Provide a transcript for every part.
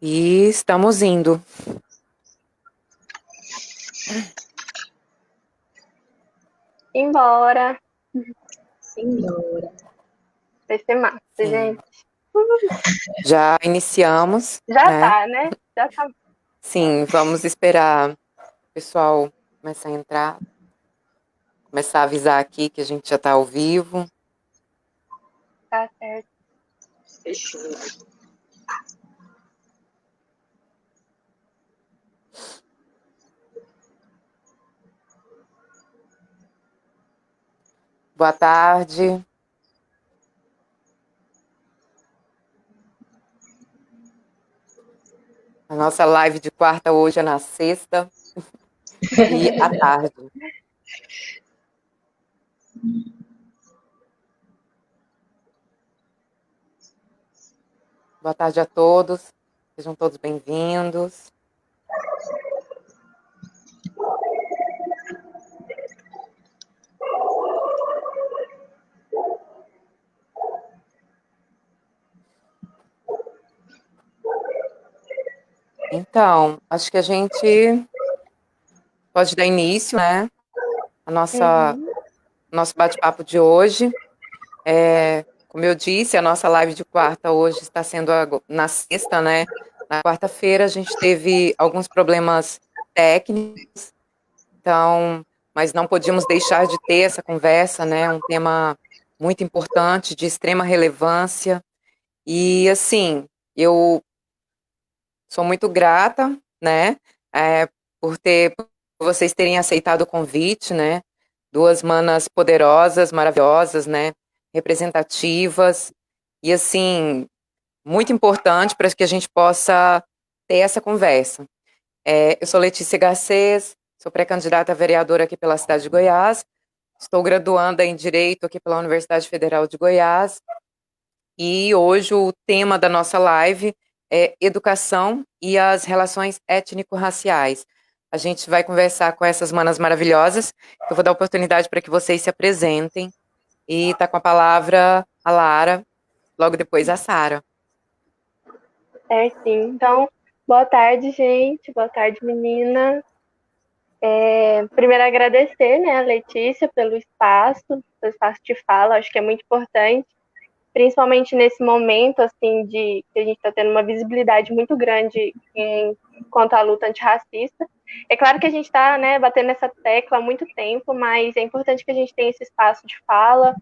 E estamos indo. Embora. Senhora. Vai ser massa, Sim. gente. Já iniciamos, Já né? tá, né? Já tá. Sim, vamos esperar o pessoal começar a entrar, começar a avisar aqui que a gente já está ao vivo. Tá certo. Fechou. Boa tarde. A nossa live de quarta hoje é na sexta e à tarde. Boa tarde a todos. Sejam todos bem-vindos. Então, acho que a gente pode dar início, né? A nosso bate-papo de hoje. Como eu disse, a nossa live de quarta hoje está sendo na sexta, né? Na quarta-feira a gente teve alguns problemas técnicos, então, mas não podíamos deixar de ter essa conversa, né? Um tema muito importante, de extrema relevância. E assim, eu sou muito grata, né? é, por vocês terem aceitado o convite, né? Duas manas poderosas, maravilhosas, né? Representativas. E assim, muito importante para que a gente possa ter essa conversa. Eu sou Letícia Garcês, sou pré-candidata a vereadora aqui pela cidade de Goiás, estou graduanda em Direito aqui pela Universidade Federal de Goiás, e hoje o tema da nossa live é educação e as relações étnico-raciais. A gente vai conversar com essas manas maravilhosas, eu vou dar oportunidade para que vocês se apresentem, e está com a palavra a Lara, logo depois a Sara. Certinho. Então, boa tarde, gente. Boa tarde, menina. Primeiro agradecer, né, a Letícia pelo espaço de fala. Acho que é muito importante, principalmente nesse momento, assim, de que a gente está tendo uma visibilidade muito grande quanto à luta antirracista. É claro que a gente está, né, batendo nessa tecla há muito tempo, mas é importante que a gente tenha esse espaço de fala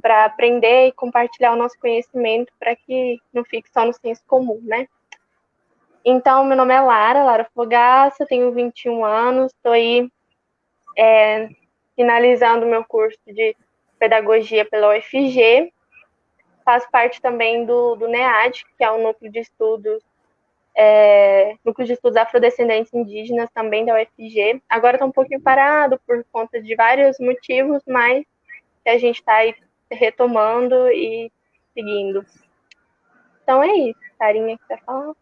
para aprender e compartilhar o nosso conhecimento para que não fique só no senso comum, né? Então, meu nome é Lara Fogaça, tenho 21 anos, estou aí finalizando meu curso de pedagogia pela UFG, faço parte também do NEAD, que é o Núcleo de Estudos Afrodescendentes Indígenas, também da UFG. Agora está um pouquinho parado por conta de vários motivos, mas que a gente está aí retomando e seguindo. Então é isso, Sarinha, que vai falar?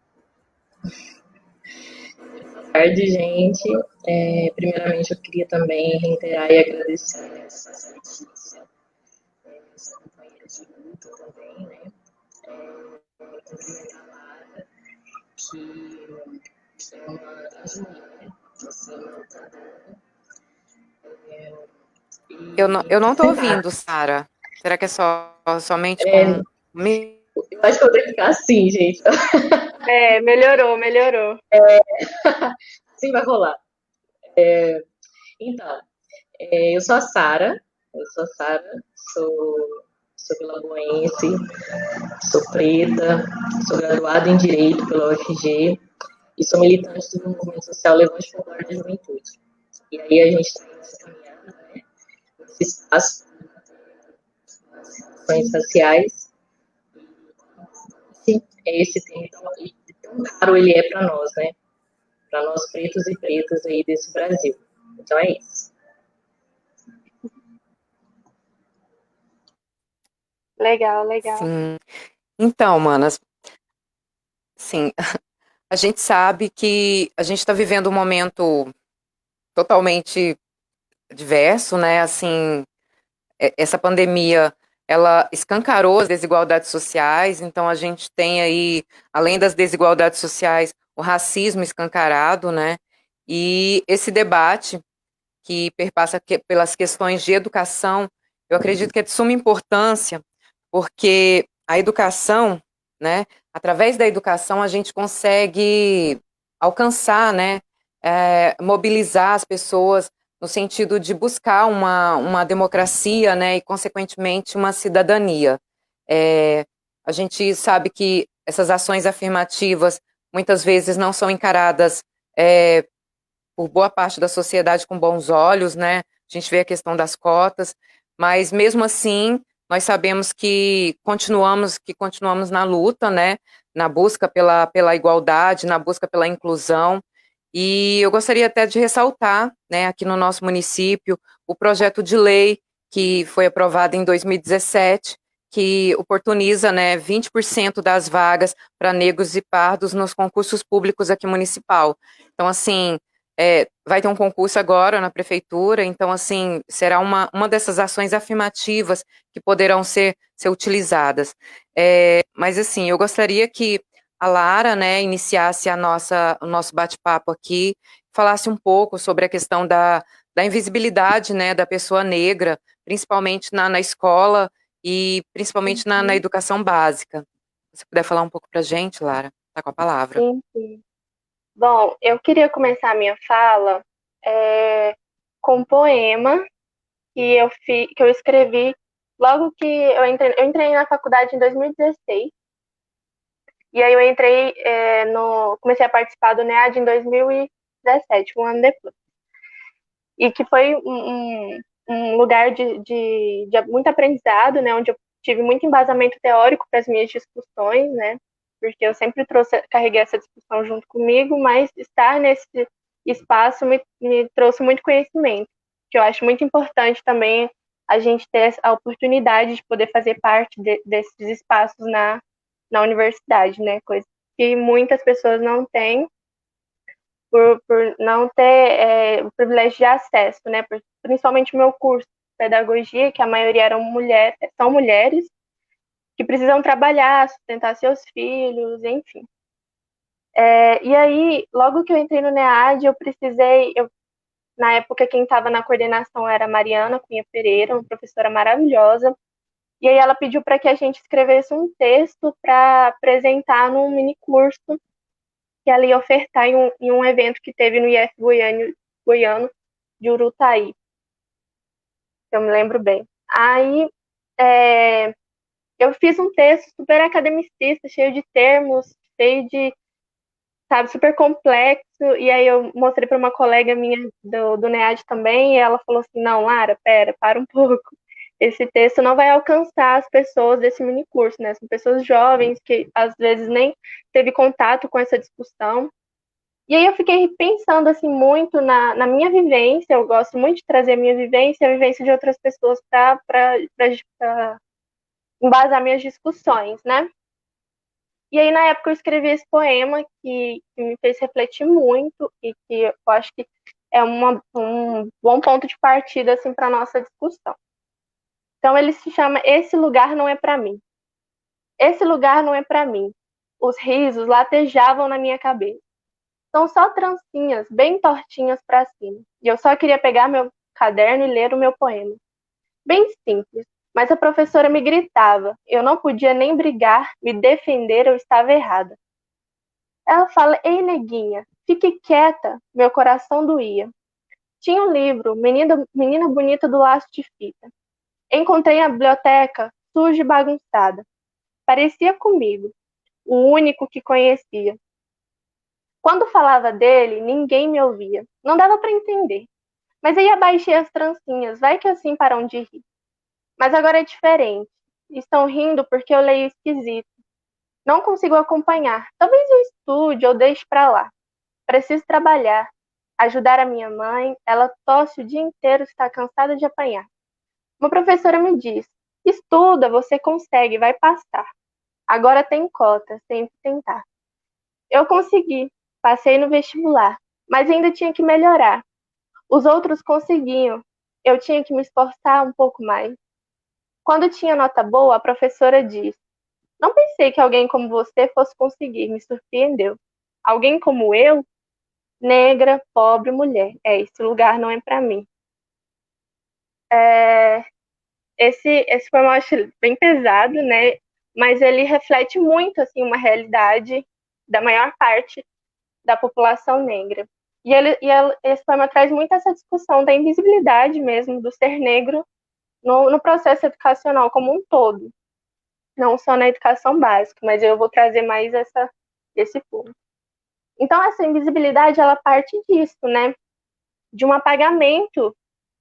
Boa tarde, gente. Primeiramente, eu queria também reiterar e agradecer a Letícia, essa companheira de luta também, né? Cumprimentar a Lara, que é uma grande mulher, você é uma lutadora. Eu não tô Ah, ouvindo, Sara. Será que é somente com eu acho que eu vou ter que ficar assim, gente. Melhorou. Assim vai rolar. Então, eu sou a Sara, sou pilagoense, sou preta, sou graduada em Direito pela UFG e sou militante do movimento social Levante Popular da Juventude. E aí a gente está nessa caminhada, né, nesse espaço das relações raciais. Sim, é esse tema tão caro ele é para nós, né? Para nós pretos e pretas aí desse Brasil. Então é isso. Legal. Sim. Então, manas, sim, a gente sabe que a gente está vivendo um momento totalmente diverso, né? Assim, essa pandemia ela escancarou as desigualdades sociais, então a gente tem aí, além das desigualdades sociais, o racismo escancarado, né? E esse debate que perpassa pelas questões de educação, eu acredito que é de suma importância, porque a educação, né, através da educação a gente consegue alcançar, né, mobilizar as pessoas no sentido de buscar uma democracia, né, e consequentemente uma cidadania. É, a gente sabe que essas ações afirmativas muitas vezes não são encaradas por boa parte da sociedade com bons olhos, né? A gente vê a questão das cotas, mas mesmo assim, nós sabemos que continuamos na luta, né? Na busca pela igualdade, na busca pela inclusão. E eu gostaria até de ressaltar, né, aqui no nosso município, o projeto de lei que foi aprovado em 2017, que oportuniza, né, 20% das vagas para negros e pardos nos concursos públicos aqui municipal. Então, assim, vai ter um concurso agora na prefeitura, então, assim, será uma dessas ações afirmativas que poderão ser utilizadas. Mas, assim, eu gostaria que a Lara, né, iniciasse o nosso bate-papo aqui, falasse um pouco sobre a questão da invisibilidade, né, da pessoa negra, principalmente na escola e principalmente na Uhum. educação básica. Se você puder falar um pouco para a gente, Lara, tá com a palavra. Sim, sim. Bom, eu queria começar a minha fala com um poema que eu escrevi logo que eu entrei na faculdade em 2016. E aí eu entrei comecei a participar do NEAD em 2017, um ano depois. E que foi um lugar de muito aprendizado, né? Onde eu tive muito embasamento teórico para as minhas discussões, né? Porque eu sempre carreguei essa discussão junto comigo, mas estar nesse espaço me trouxe muito conhecimento, que eu acho muito importante também a gente ter a oportunidade de poder fazer parte desses espaços na universidade, né? Coisa que muitas pessoas não têm por não ter o privilégio de acesso, né? Principalmente o meu curso de pedagogia, que a maioria são mulheres que precisam trabalhar, sustentar seus filhos, enfim. E aí, logo que eu entrei no NEAD, na época quem estava na coordenação era a Mariana Cunha Pereira, uma professora maravilhosa, e aí ela pediu para que a gente escrevesse um texto para apresentar num mini curso que ela ia ofertar em um evento que teve no IF Goiano de Urutaí, eu me lembro bem. Aí eu fiz um texto super academicista, cheio de termos, cheio de, sabe, super complexo, e aí eu mostrei para uma colega minha do NEAD também, e ela falou assim, não, Lara, para um pouco. Esse texto não vai alcançar as pessoas desse mini curso, né? São pessoas jovens que às vezes nem teve contato com essa discussão. E aí eu fiquei pensando assim muito na minha vivência, eu gosto muito de trazer a minha vivência e a vivência de outras pessoas para embasar minhas discussões, né? E aí na época eu escrevi esse poema que me fez refletir muito e que eu acho que é um bom ponto de partida assim para nossa discussão. Então ele se chama Esse Lugar Não É Para Mim. Esse lugar não é para mim. Os risos latejavam na minha cabeça. São só trancinhas bem tortinhas para cima. E eu só queria pegar meu caderno e ler o meu poema. Bem simples, mas a professora me gritava. Eu não podia nem brigar, me defender, eu estava errada. Ela fala: Ei, neguinha, fique quieta. Meu coração doía. Tinha um livro, Menina Bonita do Laço de Fita. Encontrei na biblioteca, suja e bagunçada. Parecia comigo, o único que conhecia. Quando falava dele, ninguém me ouvia. Não dava para entender. Mas aí abaixei as trancinhas, vai que assim param de rir. Mas agora é diferente. Estão rindo porque eu leio esquisito. Não consigo acompanhar. Talvez eu estude ou deixe para lá. Preciso trabalhar. Ajudar a minha mãe. Ela tosse o dia inteiro, está cansada de apanhar. Uma professora me diz: estuda, você consegue, vai passar. Agora tem cota, sempre tentar. Eu consegui. Passei no vestibular. Mas ainda tinha que melhorar. Os outros conseguiam. Eu tinha que me esforçar um pouco mais. Quando tinha nota boa, a professora disse: não pensei que alguém como você fosse conseguir, me surpreendeu. Alguém como eu? Negra, pobre, mulher. Esse lugar não é para mim. Esse foi, eu acho, bem pesado, né? Mas ele reflete muito, assim, uma realidade da maior parte da população negra. Esse poema traz muito essa discussão da invisibilidade mesmo do ser negro no processo educacional como um todo, não só na educação básica, mas eu vou trazer mais esse ponto. Então, essa invisibilidade, ela parte disso, né? De um apagamento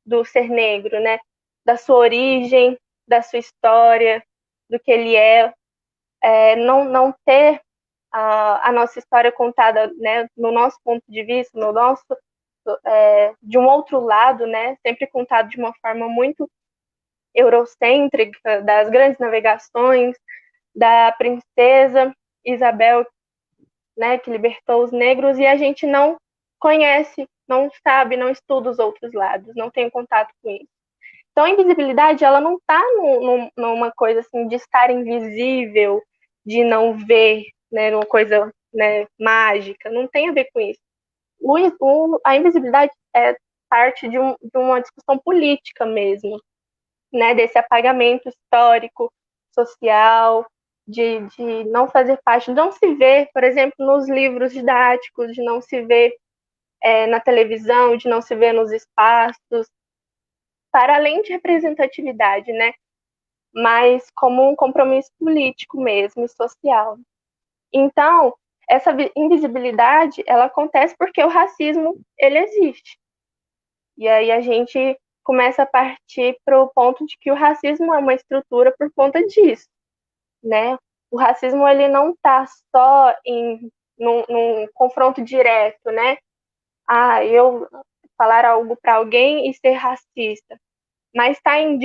do ser negro, né? Da sua origem, da sua história, do que ele não ter a nossa história contada, né? No nosso ponto de vista, no nosso de um outro lado, né? Sempre contado de uma forma muito eurocêntrica, das grandes navegações, da princesa Isabel, né, que libertou os negros, e a gente não conhece, não sabe, não estuda os outros lados, não tem contato com isso. Então, a invisibilidade, ela não está numa coisa assim de estar invisível, de não ver, né, numa coisa, né, mágica, não tem a ver com isso. A invisibilidade é parte de uma discussão política mesmo, né, desse apagamento histórico, social, de não fazer parte, de não se ver, por exemplo, nos livros didáticos, de não se ver na televisão, de não se ver nos espaços, para além de representatividade, né, mas como um compromisso político mesmo e social. Então, essa invisibilidade, ela acontece porque o racismo, ele existe. E aí a gente começa a partir para o ponto de que o racismo é uma estrutura por conta disso, né? O racismo, ele não está só num confronto direto, né? Eu falar algo para alguém e ser racista, mas está em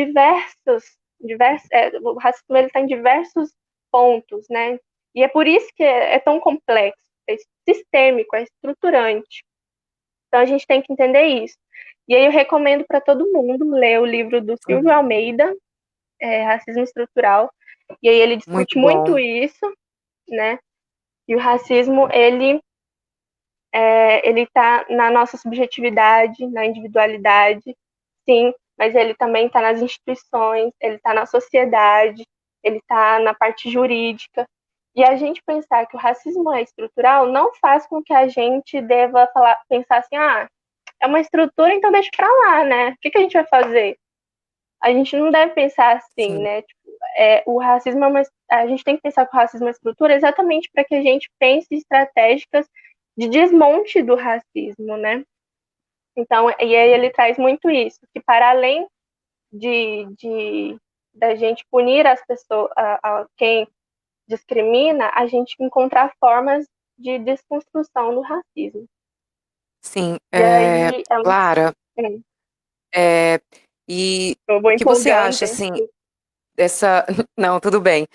o racismo ele está em diversos pontos, né? E é por isso que é tão complexo, é sistêmico, é estruturante. Então a gente tem que entender isso. E aí eu recomendo para todo mundo ler o livro do Silvio Almeida, Racismo Estrutural. E aí ele discute muito isso, né? E o racismo, ele está na nossa subjetividade, na individualidade, sim, mas ele também está nas instituições, ele está na sociedade, ele está na parte jurídica. E a gente pensar que o racismo é estrutural não faz com que a gente deva pensar assim, é uma estrutura, então deixa para lá, né? O que a gente vai fazer? A gente não deve pensar assim, Sim. né? Tipo, o racismo a gente tem que pensar que o racismo é estrutura exatamente para que a gente pense em estratégicas de desmonte do racismo, né? Então, e aí ele traz muito isso, que para além da gente punir as pessoas, quem discrimina, a gente encontrar formas de desconstrução do racismo. Sim, E aí, Clara, e eu vou o que você empolgando, acha, gente. assim, dessa... Não, tudo bem.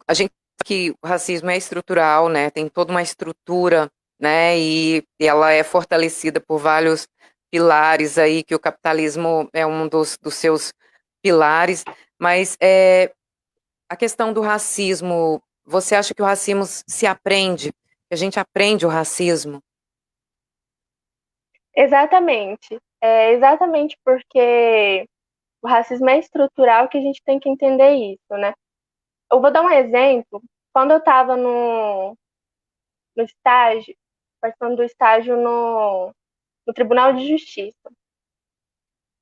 A gente sabe que o racismo é estrutural, né? Tem toda uma estrutura, né? E ela é fortalecida por vários pilares aí, que o capitalismo é um dos seus pilares. Mas a questão do racismo, você acha que o racismo se aprende? Que a gente aprende o racismo? Exatamente. É exatamente porque o racismo é estrutural que a gente tem que entender isso, né? Eu vou dar um exemplo. Quando eu estava no estágio, participando do estágio no Tribunal de Justiça.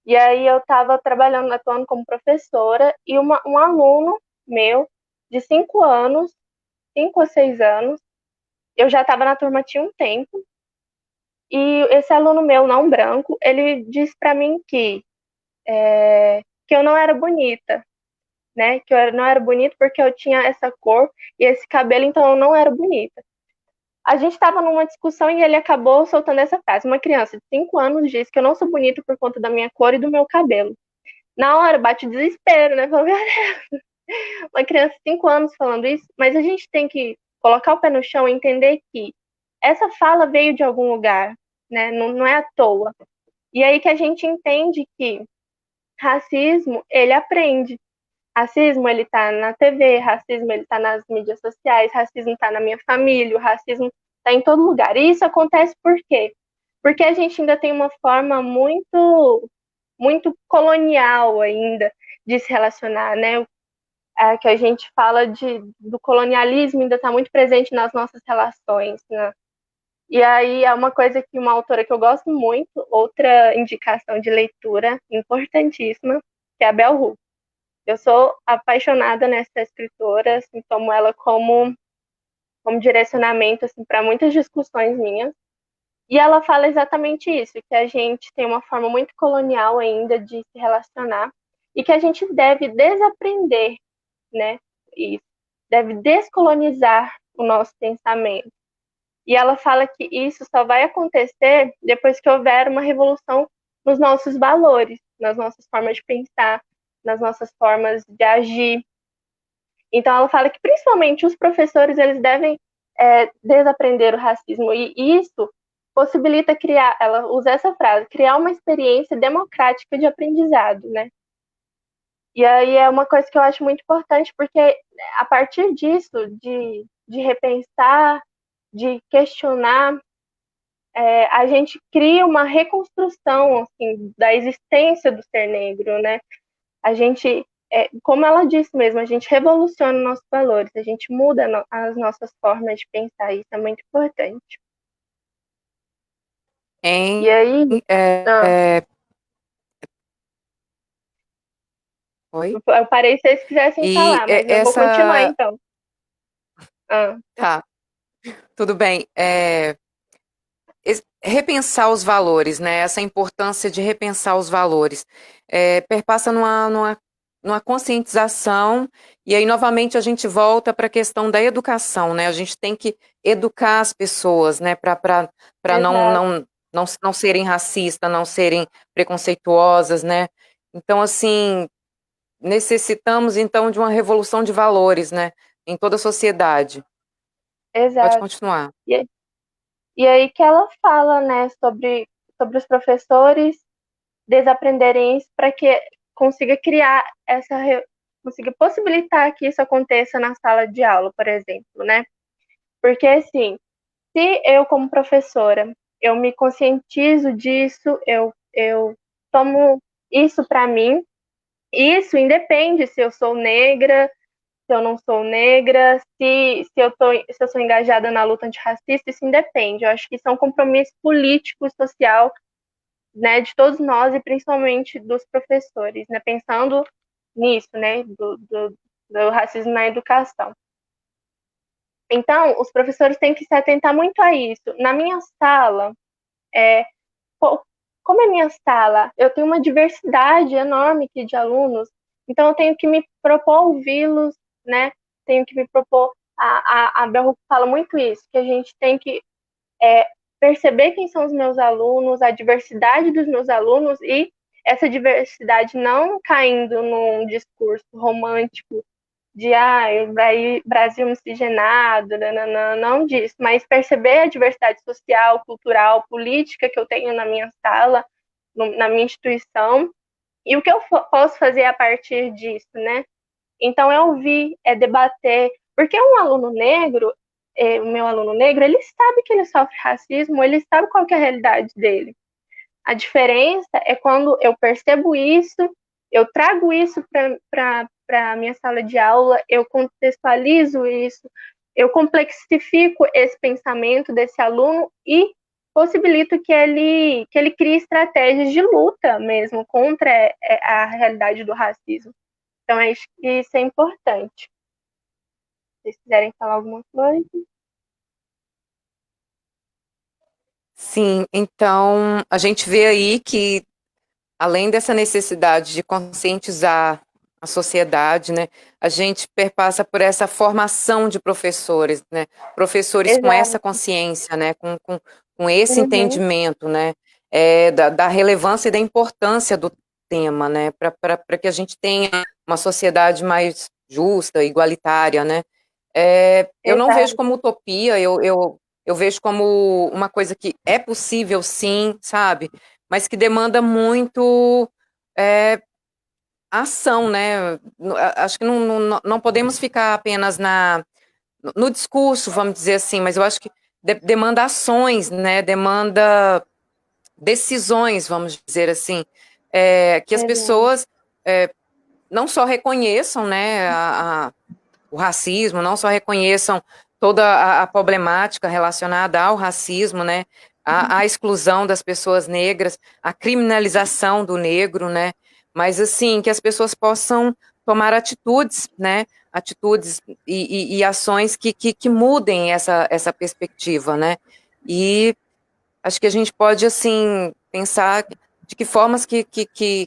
E aí eu estava trabalhando, atuando como professora, e um aluno meu, de 5 anos, 5 ou 6 anos, eu já estava na turma tinha um tempo, e esse aluno meu, não branco, ele disse para mim que eu não era bonita, né? Que eu não era bonita porque eu tinha essa cor e esse cabelo, então eu não era bonita. A gente estava numa discussão e ele acabou soltando essa frase. Uma criança de 5 anos disse que eu não sou bonita por conta da minha cor e do meu cabelo. Na hora bate o desespero, né? Falei, uma criança de 5 anos falando isso, mas a gente tem que colocar o pé no chão e entender que essa fala veio de algum lugar, né? Não é à toa. E aí que a gente entende que racismo, ele aprende. racismo ele tá na TV, racismo ele tá nas mídias sociais, racismo tá na minha família, o racismo tá em todo lugar. E isso acontece por quê? Porque a gente ainda tem uma forma muito colonial ainda de se relacionar, né? Que a gente fala do colonialismo ainda está muito presente nas nossas relações, né? E aí é uma coisa que uma autora que eu gosto muito, outra indicação de leitura importantíssima, que é a Bell Hooks. Eu sou apaixonada nessa escritora, assim, tomo ela como direcionamento assim, para muitas discussões minhas. E ela fala exatamente isso, que a gente tem uma forma muito colonial ainda de se relacionar e que a gente deve desaprender, né? Isso. Deve descolonizar o nosso pensamento. E ela fala que isso só vai acontecer depois que houver uma revolução nos nossos valores, nas nossas formas de pensar, nas nossas formas de agir. Então ela fala que principalmente os professores eles devem desaprender o racismo e isso possibilita criar, ela usa essa frase, criar uma experiência democrática de aprendizado, né? E aí é uma coisa que eu acho muito importante, porque a partir disso, de repensar, de questionar, a gente cria uma reconstrução assim, da existência do ser negro, né? A gente, como ela disse mesmo, a gente revoluciona nossos valores, a gente muda as nossas formas de pensar, isso é muito importante. E Em, aí, ah, oi? eu parei se vocês quisessem E falar, mas eu vou continuar essa. então. Ah, Tá, tudo bem. Repensar os valores, né? Essa importância de repensar os valores. Perpassa numa conscientização, e aí novamente a gente volta para a questão da educação, né? A gente tem que educar as pessoas, né? Para exato, não serem racistas, não serem preconceituosas, né? Então, assim, necessitamos então de uma revolução de valores, né? Em toda a sociedade. Pode exato. continuar. E, e aí que ela fala, né, sobre os professores desaprenderem isso para que consiga criar consiga possibilitar que isso aconteça na sala de aula, por exemplo, né? Porque assim, se eu como professora, eu me conscientizo disso, eu tomo isso para mim, isso independe se eu sou negra, se eu não sou negra, se eu sou engajada na luta antirracista, isso independe. Eu acho que isso é um compromisso político, social, né, de todos nós e principalmente dos professores, né, pensando nisso, né, do racismo na educação. Então, os professores têm que se atentar muito a isso. Na minha sala, é, como é minha sala, eu tenho uma diversidade enorme aqui de alunos, então eu tenho que me propor ouvi-los, né, tenho que me propor, a Bell Hooks fala muito isso, que a gente tem que perceber quem são os meus alunos, a diversidade dos meus alunos e essa diversidade não caindo num discurso romântico de Brasil miscigenado, nananã, não disso, mas perceber a diversidade social, cultural, política que eu tenho na minha sala, na minha instituição, e o que eu posso fazer a partir disso, né? Então, é ouvir, é debater, porque um aluno negro, o meu aluno negro, ele sabe que ele sofre racismo, ele sabe qual que é a realidade dele. A diferença é quando eu percebo isso, eu trago isso para a minha sala de aula, eu contextualizo isso, eu complexifico esse pensamento desse aluno e possibilito que ele crie estratégias de luta mesmo contra a realidade do racismo. Então, acho que isso é importante. Se vocês quiserem falar alguma coisa. Sim, então a gente vê aí que, além dessa necessidade de conscientizar a sociedade, né, a gente perpassa por essa formação de professores, né, professores com essa Exato. consciência, né, com esse Uhum. entendimento, né, da relevância e da importância do tema, né, para que a gente tenha uma sociedade mais justa, igualitária, né. Eu não vejo Exato. como utopia, eu vejo como uma coisa que é possível sim, sabe, mas que demanda muito ação, né? Acho que não podemos ficar apenas no discurso, vamos dizer assim, mas eu acho que demanda ações, né? Demanda decisões, vamos dizer assim, que as Exato. pessoas não só reconheçam, né, o racismo, não só reconheçam toda a problemática relacionada ao racismo, né, a exclusão das pessoas negras, a criminalização do negro, né, mas assim, que as pessoas possam tomar atitudes, né, atitudes e ações que mudem essa perspectiva, né, e acho que a gente pode, assim, pensar de que formas que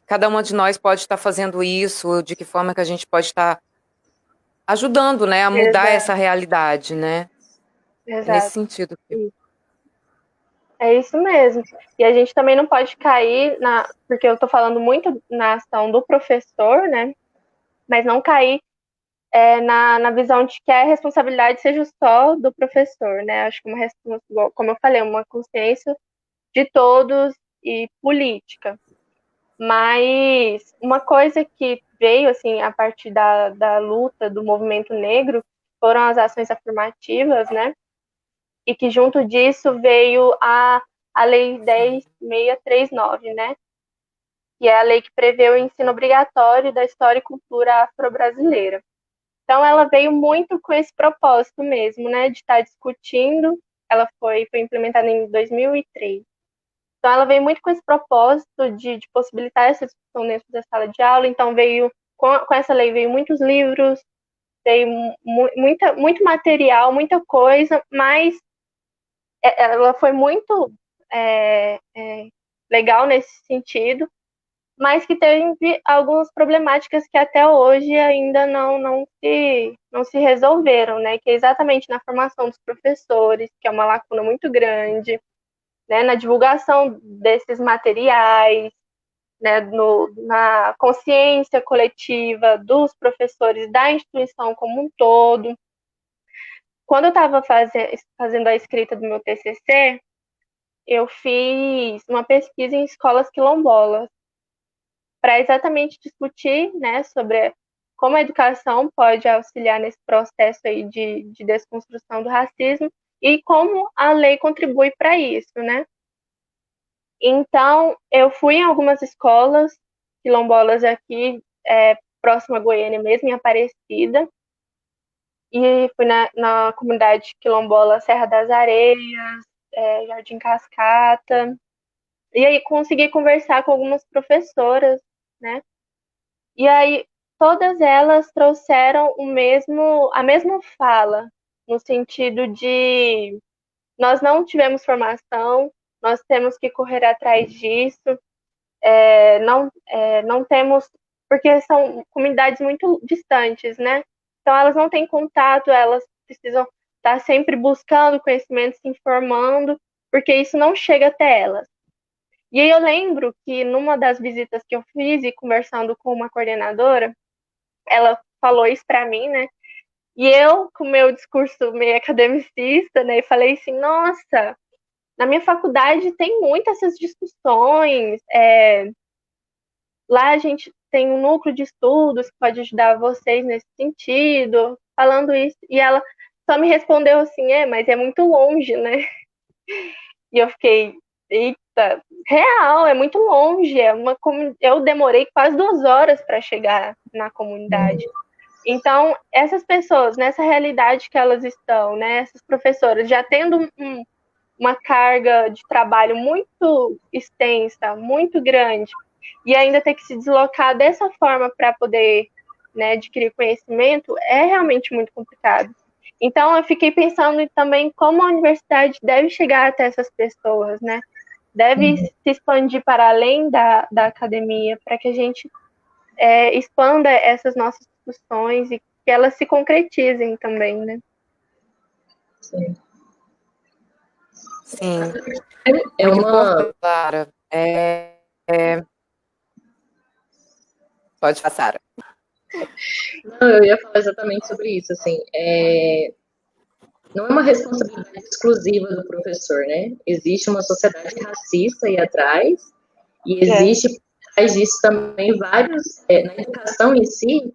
cada uma de nós pode estar fazendo isso, de que forma que a gente pode estar ajudando, né, a mudar Exato. essa realidade, né? É nesse Exato. sentido. É isso mesmo. E a gente também não pode cair porque eu estou falando muito na ação do professor, né? Mas não cair na visão de que a responsabilidade seja só do professor, né? Acho que como eu falei, uma consciência de todos e política. Mas uma coisa que veio, assim, a partir da luta do movimento negro foram as ações afirmativas, né? E que junto disso veio a Lei 10.639, né? Que é a lei que prevê o ensino obrigatório da história e cultura afro-brasileira. Então, ela veio muito com esse propósito mesmo, né? De estar discutindo. Ela foi implementada em 2003. Então, ela veio muito com esse propósito de possibilitar essa discussão dentro da sala de aula. Então, com essa lei, veio muitos livros, veio muito material, muita coisa, mas ela foi muito legal nesse sentido, mas que teve algumas problemáticas que até hoje ainda não se resolveram, né? Que é exatamente na formação dos professores, que é uma lacuna muito grande, né? Na divulgação desses materiais, né? Na consciência coletiva dos professores da instituição como um todo. Quando eu estava fazendo a escrita do meu TCC, eu fiz uma pesquisa em escolas quilombolas para exatamente discutir, né, sobre como a educação pode auxiliar nesse processo aí de desconstrução do racismo e como a lei contribui para isso, né? Então, eu fui em algumas escolas quilombolas aqui, próximo a Goiânia mesmo, em Aparecida, e fui na comunidade quilombola Serra das Areias, Jardim Cascata, e aí consegui conversar com algumas professoras, né? E aí todas elas trouxeram a mesma fala, no sentido de nós não tivemos formação, nós temos que correr atrás disso, não temos, porque são comunidades muito distantes, né? Então elas não têm contato, elas precisam estar sempre buscando conhecimento, se informando, porque isso não chega até elas. E aí eu lembro que numa das visitas que eu fiz e conversando com uma coordenadora, ela falou isso para mim, né? E eu, com o meu discurso meio academicista, né, falei assim, nossa, na minha faculdade tem muitas essas discussões, lá a gente tem um núcleo de estudos que pode ajudar vocês nesse sentido, falando isso, e ela só me respondeu assim, mas é muito longe, né? E eu fiquei, eita, real, é muito longe, eu demorei quase 2 horas para chegar na comunidade. Então, essas pessoas, nessa realidade que elas estão, né, essas professoras, já tendo uma carga de trabalho muito extensa, muito grande, e ainda ter que se deslocar dessa forma para poder, né, adquirir conhecimento, é realmente muito complicado. Então, eu fiquei pensando também como a universidade deve chegar até essas pessoas, né? Deve se expandir para além da academia, para que a gente expanda essas nossas discussões e que elas se concretizem também, né? Sim. Sim. É Muito uma. importante, Clara. Pode passar. Não, eu ia falar exatamente sobre isso, assim, não é uma responsabilidade exclusiva do professor, né? Existe uma sociedade racista aí atrás, e existe traz disso também vários, na educação em si,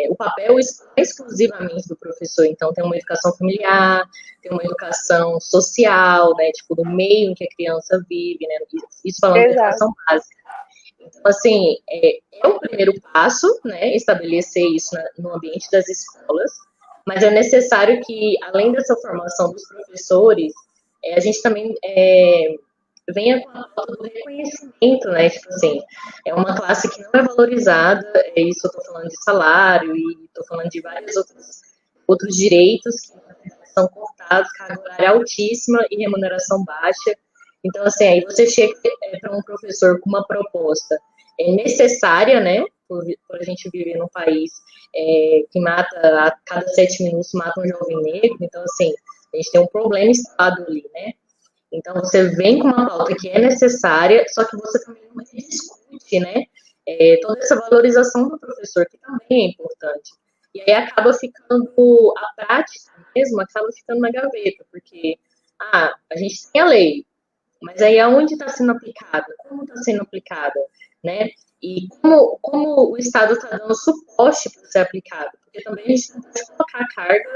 o papel não é exclusivamente do professor. Então, tem uma educação familiar, tem uma educação social, né, tipo, do meio em que a criança vive, né, isso falando da educação básica. Então, assim, é o primeiro passo, né, estabelecer isso no ambiente das escolas, mas é necessário que, além dessa formação dos professores, a gente também venha com a falta do reconhecimento, né? Tipo assim, é uma classe que não é valorizada, isso eu tô falando de salário e tô falando de vários outros direitos que são cortados, carga horária altíssima e remuneração baixa. Então, assim, aí você chega para um professor com uma proposta necessária, né? Por a gente viver num país que mata, a cada 7 minutos mata um jovem negro, então, assim, a gente tem um problema instalado ali, né? Então, você vem com uma pauta que é necessária, só que você também não discute, né? Toda essa valorização do professor, que também é importante. E aí acaba ficando, a prática mesmo, acaba ficando na gaveta, porque, a gente tem a lei, mas aí aonde está sendo aplicada? Como está sendo aplicada? Né? E como o Estado está dando suporte para ser aplicado? Porque também a gente não pode colocar a carga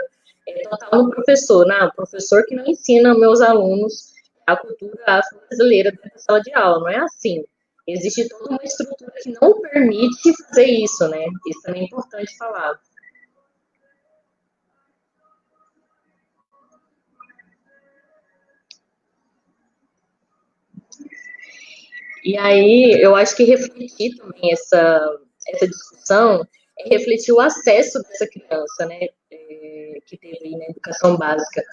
total no professor. Não, o professor que não ensina meus alunos a cultura afro-brasileira dentro da sala de aula. Não é assim. Existe toda uma estrutura que não permite fazer isso, né? Isso também é importante falar. E aí, eu acho que refletir também essa discussão é refletir o acesso dessa criança, né, que teve na educação básica,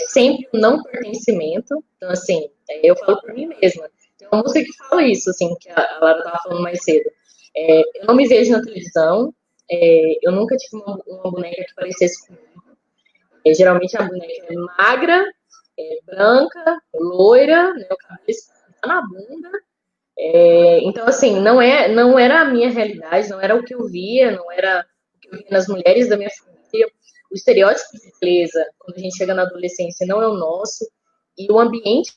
sempre o não pertencimento. Então, assim, eu falo por mim mesma. Tem uma música que fala isso, assim, que a Lara estava falando mais cedo. Eu não me vejo na televisão, eu nunca tive uma boneca que parecesse comigo. Geralmente a boneca é magra, branca, loira, né, o cabelo está na bunda. Então, assim, não era a minha realidade, não era o que eu via, não era o que eu via nas mulheres da minha família. O estereótipo de beleza, quando a gente chega na adolescência, não é o nosso. E o ambiente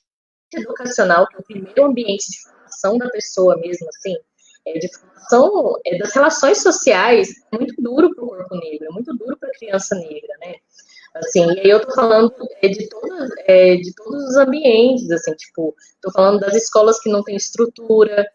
educacional, que é o primeiro ambiente de formação da pessoa mesmo, assim, de formação das relações sociais, é muito duro para o corpo negro, é muito duro para a criança negra, né? Assim, e aí eu tô falando de todos os ambientes, assim, tipo, tô falando das escolas que não têm estrutura,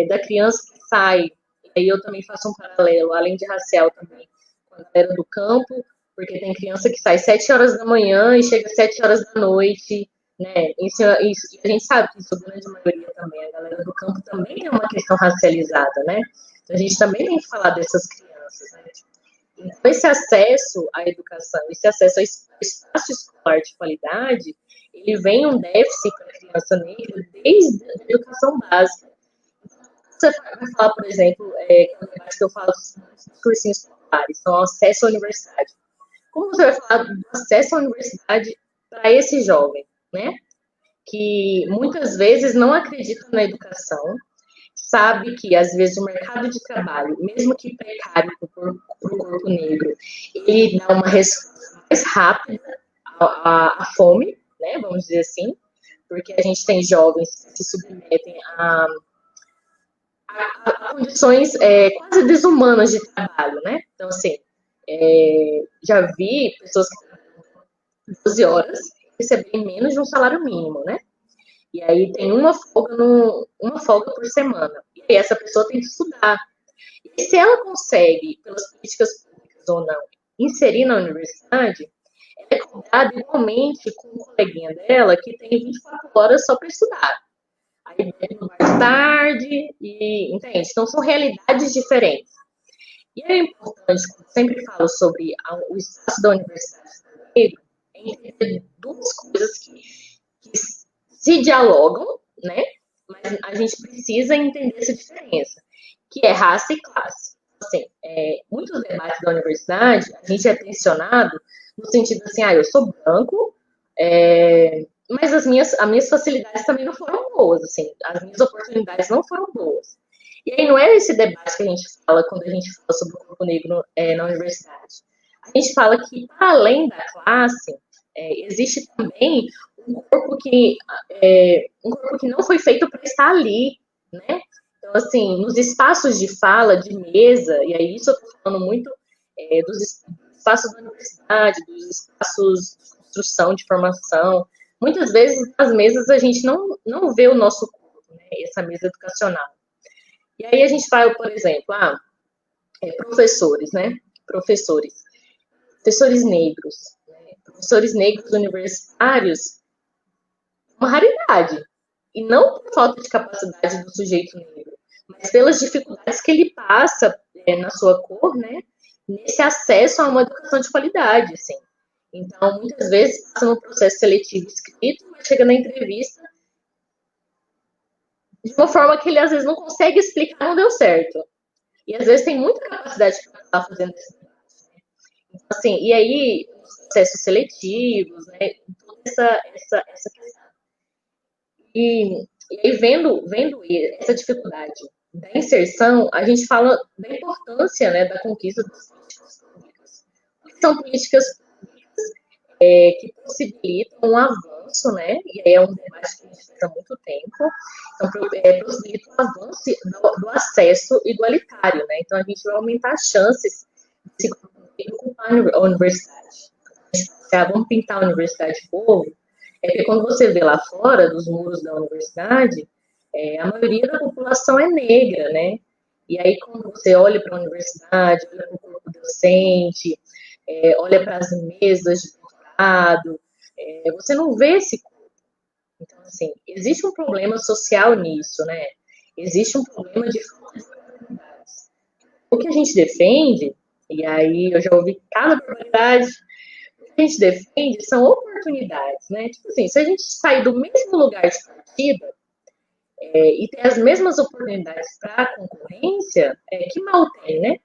da criança que sai, e aí eu também faço um paralelo, além de racial também, com a galera do campo, porque tem criança que sai 7 horas da manhã e chega 7 horas da noite, né, isso, a gente sabe que isso, a grande maioria também, a galera do campo também é uma questão racializada, né, então a gente também tem que falar dessas crianças, né, então, esse acesso à educação, esse acesso ao espaço escolar de qualidade, ele vem um déficit para a criança negra desde a educação básica. Você vai falar, por exemplo, que eu falo dos cursinhos populares, então, acesso à universidade. Como você vai falar do acesso à universidade para esse jovem, né? Que muitas vezes não acredita na educação, sabe que, às vezes, o mercado de trabalho, mesmo que precário para o corpo negro, ele dá uma resposta mais rápida à fome, né, vamos dizer assim, porque a gente tem jovens que se submetem a condições quase desumanas de trabalho, né? Então, assim, já vi pessoas que trabalham 12 horas receberem menos de um salário mínimo, né? E aí tem uma folga por semana. E aí essa pessoa tem que estudar. E se ela consegue, pelas políticas públicas ou não, inserir na universidade, ela é cobrada igualmente com um coleguinha dela que tem 24 horas só para estudar. Aí bebe no bar de tarde, e entende? Então são realidades diferentes. E é importante, como sempre falo sobre o espaço da universidade entender duas coisas que se dialogam, né? Mas a gente precisa entender essa diferença, que é raça e classe. Assim, muitos debates da universidade, a gente é tensionado no sentido assim, eu sou branco, mas as minhas facilidades também não foram boas, assim, as minhas oportunidades não foram boas. E aí não é esse debate que a gente fala quando a gente fala sobre o corpo negro na universidade. A gente fala que, para além da classe, existe também um corpo que não foi feito para estar ali, né? Então, assim, nos espaços de fala, de mesa, e aí isso eu estou falando muito dos espaços da universidade, dos espaços de construção, de formação. Muitas vezes, nas mesas, a gente não vê o nosso corpo, né, essa mesa educacional. E aí a gente vai, por exemplo, professores, né? Professores negros, né? Professores negros universitários, uma raridade. E não por falta de capacidade do sujeito negro, mas pelas dificuldades que ele passa na sua cor, né? Nesse acesso a uma educação de qualidade, assim. Então, muitas vezes, passa no processo seletivo escrito, mas chega na entrevista de uma forma que ele, às vezes, não consegue explicar, não deu certo. E, às vezes, tem muita capacidade para estar fazendo esse debate. Né? Então, assim, e aí, os processos seletivos, né? Toda essa questão. E aí, vendo essa dificuldade da inserção, a gente fala da importância, né, da conquista das políticas públicas. Porque são políticas que possibilitam um avanço, né, e aí é um debate que a gente faz há muito tempo, então, possibilita um avanço do acesso igualitário, né, então a gente vai aumentar as chances de se ocupar a universidade. Vamos pintar a universidade de povo, porque quando você vê lá fora dos muros da universidade, a maioria da população é negra, né? E aí, quando você olha para a universidade, olha para o corpo docente, olha para as mesas de doutorado, você não vê esse corpo. Então, assim, existe um problema social nisso, né? Existe um problema de falta de oportunidades. O que a gente defende, e aí eu já ouvi cada barbaridade, a gente defende são oportunidades, né? Tipo assim, se a gente sair do mesmo lugar de partida e ter as mesmas oportunidades para a concorrência, que mal tem, né?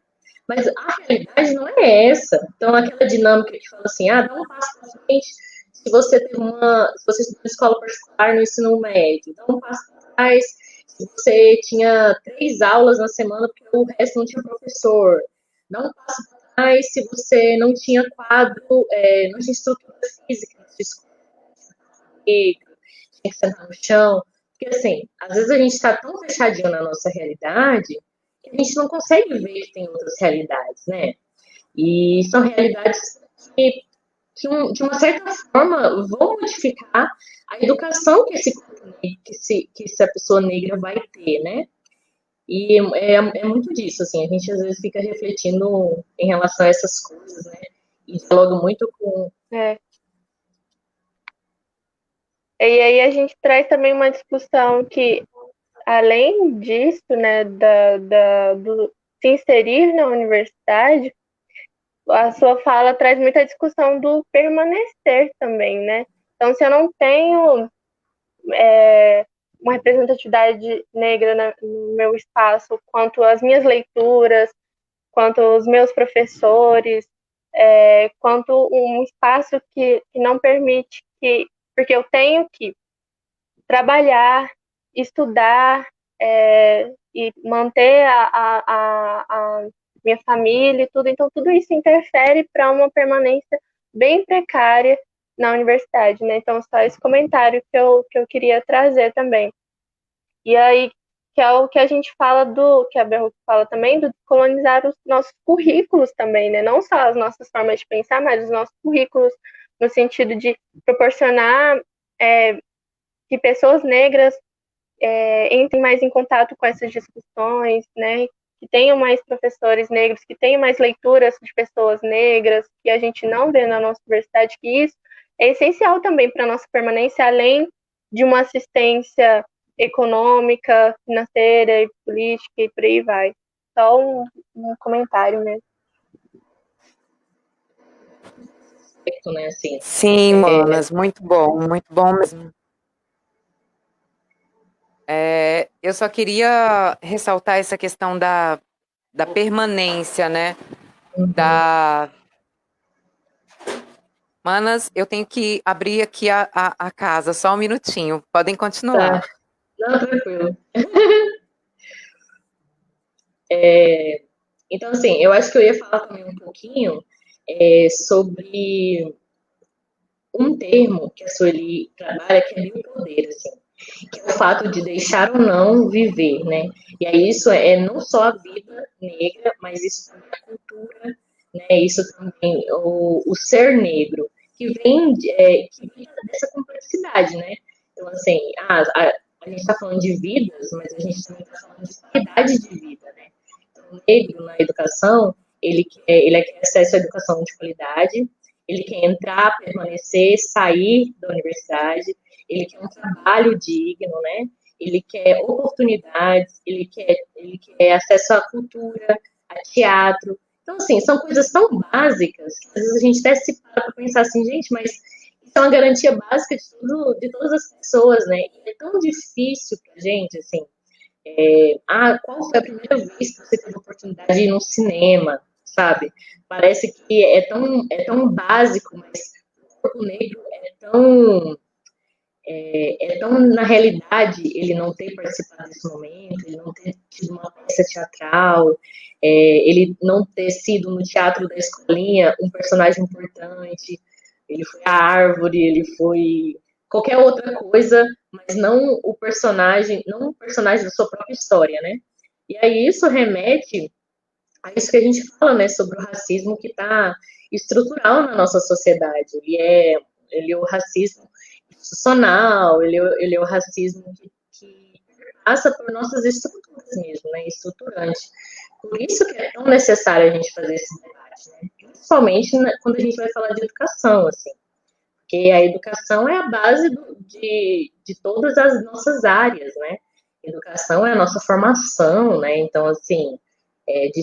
Mas a realidade não é essa. Então, aquela dinâmica que fala assim, dá um passo para frente se você estudou em escola particular no ensino médio, dá um passo para trás se você tinha 3 aulas na semana porque o resto não tinha professor, dá um passo para trás se você não tinha quadro, não tinha estrutura física na sua escola, tinha que sentar no chão. Porque, assim, às vezes a gente está tão fechadinho na nossa realidade que a gente não consegue ver que tem outras realidades, né? E são realidades que de uma certa forma, vão modificar a educação que essa pessoa negra vai ter, né? E é muito disso, assim, a gente às vezes fica refletindo em relação a essas coisas, né? E dialoga muito com... E aí a gente traz também uma discussão que, além disso, né, do se inserir na universidade, a sua fala traz muita discussão do permanecer também, né? Então, se eu não tenho uma representatividade negra no meu espaço, quanto às minhas leituras, quanto os meus professores, quanto um espaço que não permite que... Porque eu tenho que trabalhar, estudar e manter a minha família e tudo. Então, tudo isso interfere para uma permanência bem precária na universidade, né? Então, só esse comentário que eu queria trazer também. E aí, que é o que a gente fala que a Berro fala também, do colonizar os nossos currículos também, né? Não só as nossas formas de pensar, mas os nossos currículos, no sentido de proporcionar que pessoas negras entrem mais em contato com essas discussões, né? Que tenham mais professores negros, que tenham mais leituras de pessoas negras, que a gente não vê na nossa universidade, que isso é essencial também para a nossa permanência, além de uma assistência econômica, financeira e política e por aí vai. Só um comentário mesmo. Né, assim. Sim, Manas, muito bom mesmo. Eu só queria ressaltar essa questão da permanência, né? Manas, eu tenho que abrir aqui a casa, só um minutinho. Podem continuar. Tá. Não, tranquilo. Então, assim, eu acho que eu ia falar também um pouquinho sobre um termo que a Sueli trabalha, que é biopoder, assim. que é o fato de deixar ou não viver, né? E aí isso é não só a vida negra, mas isso também é a cultura, né? Isso também o ser negro, que vem dessa complexidade, né? Então, assim, a gente está falando de vidas, mas a gente também está falando de qualidade de vida, né? Então, o negro na educação, ele quer acesso à educação de qualidade, ele quer entrar, permanecer, sair da universidade, ele quer um trabalho digno, né? Ele quer oportunidades, ele quer acesso à cultura, a teatro. Então, assim, são coisas tão básicas que às vezes a gente até se para pensar assim, gente, mas isso é uma garantia básica de todas as pessoas, né? E é tão difícil pra gente, assim, qual foi a primeira vez que você teve a oportunidade de ir no cinema, sabe? Parece que é tão básico, mas o corpo negro é tão, na realidade, ele não ter participado desse momento, ele não ter tido uma peça teatral, ele não ter sido no teatro da escolinha um personagem importante, ele foi a árvore, ele foi qualquer outra coisa, mas não o personagem da sua própria história, né? E aí isso remete a isso que a gente fala, né, sobre o racismo que está estrutural na nossa sociedade. Ele é o racismo institucional, ele é o racismo que passa por nossas estruturas mesmo, né, estruturante. Por isso que é tão necessário a gente fazer esse debate, né, principalmente quando a gente vai falar de educação, assim, porque a educação é a base de todas as nossas áreas, né, educação é a nossa formação, né, então, assim, de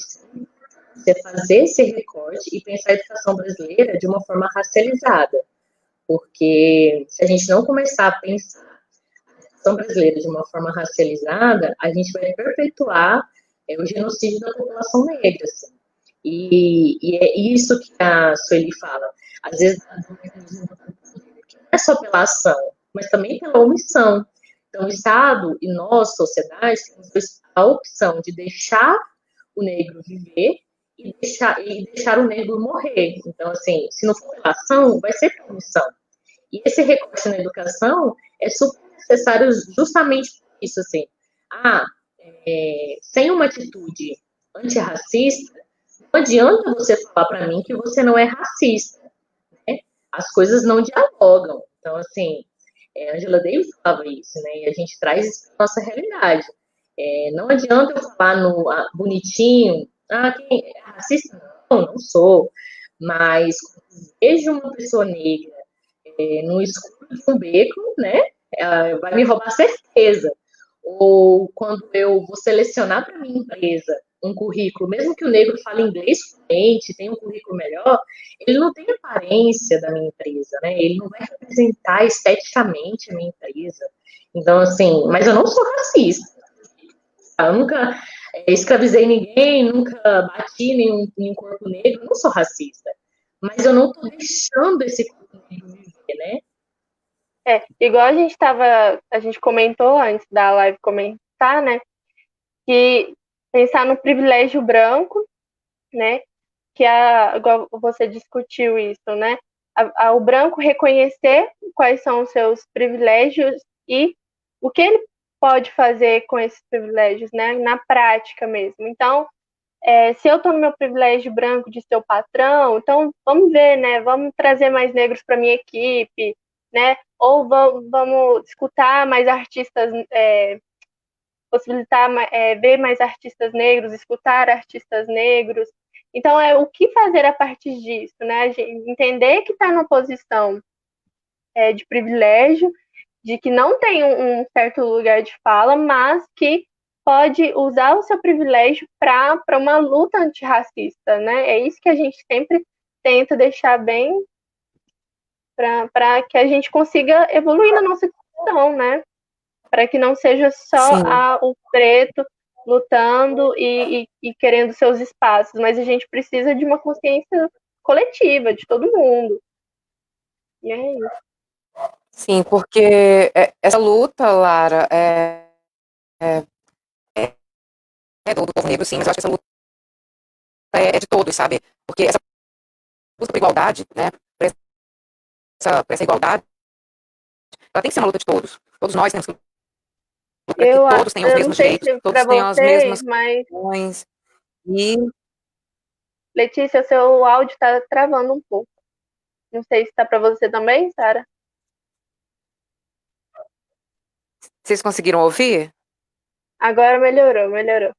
você fazer esse recorte e pensar a educação brasileira de uma forma racializada, porque se a gente não começar a pensar a educação brasileira de uma forma racializada, a gente vai perpetuar o genocídio da população negra, assim. E é isso que a Sueli fala. Às vezes, não é só pela ação, mas também pela omissão. Então, o Estado e nós, sociedade, temos a opção de deixar o negro viver e deixar o negro morrer. Então, assim, se não for pela ação, vai ser pela omissão. E esse recorte na educação é super necessário justamente por isso, assim. Sem uma atitude antirracista, não adianta você falar para mim que você não é racista, né? As coisas não dialogam. Então, assim, Angela Davis falava isso, né? E a gente traz isso para nossa realidade. Não adianta eu falar no bonitinho, quem é racista? Não, não sou. Mas vejo uma pessoa negra no escuro de um beco, né? Vai me roubar certeza. Ou quando eu vou selecionar para minha empresa um currículo, mesmo que o negro fale inglês fluente, tenha um currículo melhor, ele não tem aparência da minha empresa, né? Ele não vai representar esteticamente a minha empresa. Então, assim, mas eu não sou racista. Eu nunca escravizei ninguém, nunca bati em um corpo negro, eu não sou racista. Mas eu não estou deixando esse corpo negro viver, né? Igual a gente comentou antes da live comentar, né? Que pensar no privilégio branco, né? Igual você discutiu isso, né? O branco reconhecer quais são os seus privilégios e o que ele pode fazer com esses privilégios, né? Na prática mesmo. Então, se eu estou no meu privilégio branco de ser o patrão, então vamos ver, né? Vamos trazer mais negros para minha equipe, né? Ou vamos escutar mais artistas, possibilitar ver mais artistas negros, escutar artistas negros. Então, o que fazer a partir disso, né? Entender que está numa posição de privilégio, de que não tem um certo lugar de fala, mas que pode usar o seu privilégio para uma luta antirracista, né? É isso que a gente sempre tenta deixar bem para que a gente consiga evoluir na nossa discussão, né? Para que não seja só o preto lutando e querendo seus espaços, mas a gente precisa de uma consciência coletiva, de todo mundo. E é isso. Sim, porque essa luta, Lara, do povo negro, sim, mas eu acho que essa luta é de todos, sabe? Porque essa luta por igualdade, né? Por essa igualdade, ela tem que ser uma luta de todos. Todos nós temos que para que todos tenham os eu não mesmos sei direitos, se para todos tenham as vocês, mesmas mas condições. E Letícia, seu áudio está travando um pouco. Não sei se está para você também, Sara. vocês conseguiram ouvir? Agora melhorou, melhorou.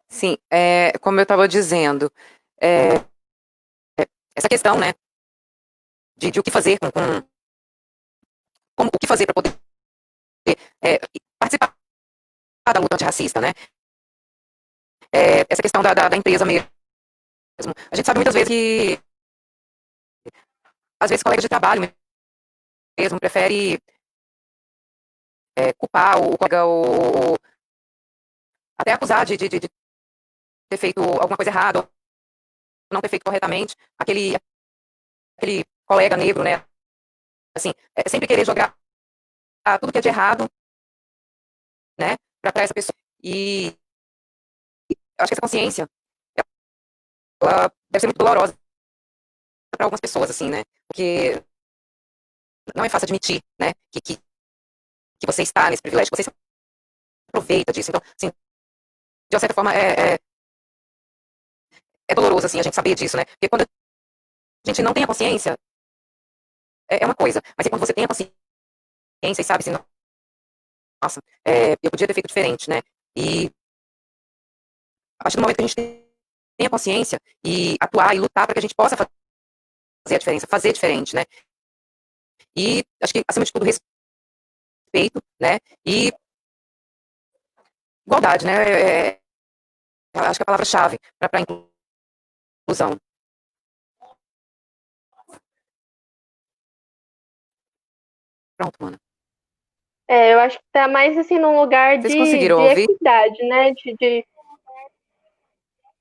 Sim, como eu estava dizendo, essa questão, né, de o que fazer o que fazer para poder participar da luta antirracista, né? Essa questão da empresa mesmo. A gente sabe muitas vezes que, às vezes, colegas de trabalho mesmo prefere culpar o colega ou até acusar de ter feito alguma coisa errada ou não ter feito corretamente aquele colega negro, né? Assim, sempre querer jogar tudo que é de errado, né, para essa pessoa. E eu acho que essa consciência, ela deve ser muito dolorosa para algumas pessoas, assim, né? Porque não é fácil admitir, né, que você está nesse privilégio, que você se aproveita disso. Então, assim, de uma certa forma, é doloroso, assim, a gente saber disso, né? Porque quando a gente não tem a consciência, é uma coisa. Mas quando você tem a consciência e sabe assim, nossa, eu podia ter feito diferente, né? E a partir do momento que a gente tem a consciência e atuar e lutar para que a gente possa fazer a diferença, fazer diferente, né? E acho que, acima de tudo, respeito, né? E igualdade, né? Eu acho que é a palavra-chave para a inclusão. Pronto, mano. Eu acho que tá mais assim num lugar Vocês conseguiram de ouvir? equidade, né? De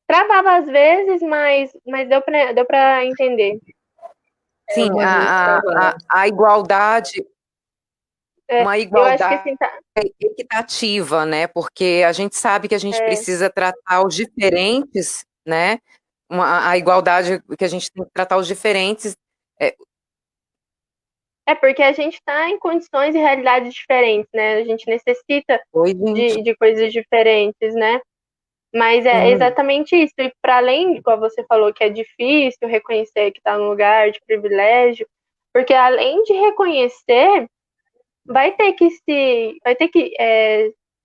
travava às vezes, mas deu pra entender. Sim, Algumas vezes travava. a igualdade, uma Eu acho que igualdade assim, tá, equitativa, né? Porque a gente sabe que a gente é, precisa tratar os diferentes, né? A igualdade que a gente tem que tratar os diferentes. É, porque a gente está em condições e realidades diferentes, né? A gente necessita oi, gente. de coisas diferentes, né? Mas é Sim, exatamente isso. E para além, como você falou, que é difícil reconhecer que está num lugar de privilégio, porque além de reconhecer, vai ter que se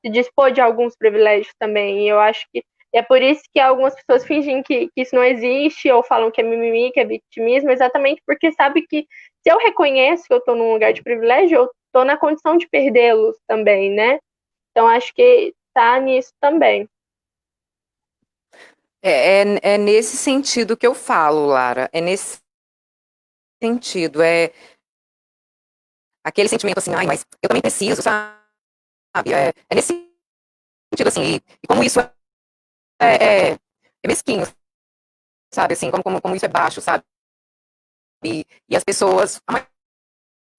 dispor de alguns privilégios também. E eu acho que é por isso que algumas pessoas fingem que isso não existe ou falam que é mimimi, que é vitimismo, exatamente porque sabe que se eu reconheço que eu estou num lugar de privilégio, eu estou na condição de perdê-los também, né? Então acho que tá nisso também. é nesse sentido que eu falo, Lara. É nesse sentido. É aquele sentimento assim, ai, mas eu também preciso, sabe? É nesse sentido, assim. E como isso é mesquinho, sabe? Assim, como isso é baixo, sabe? E as pessoas, a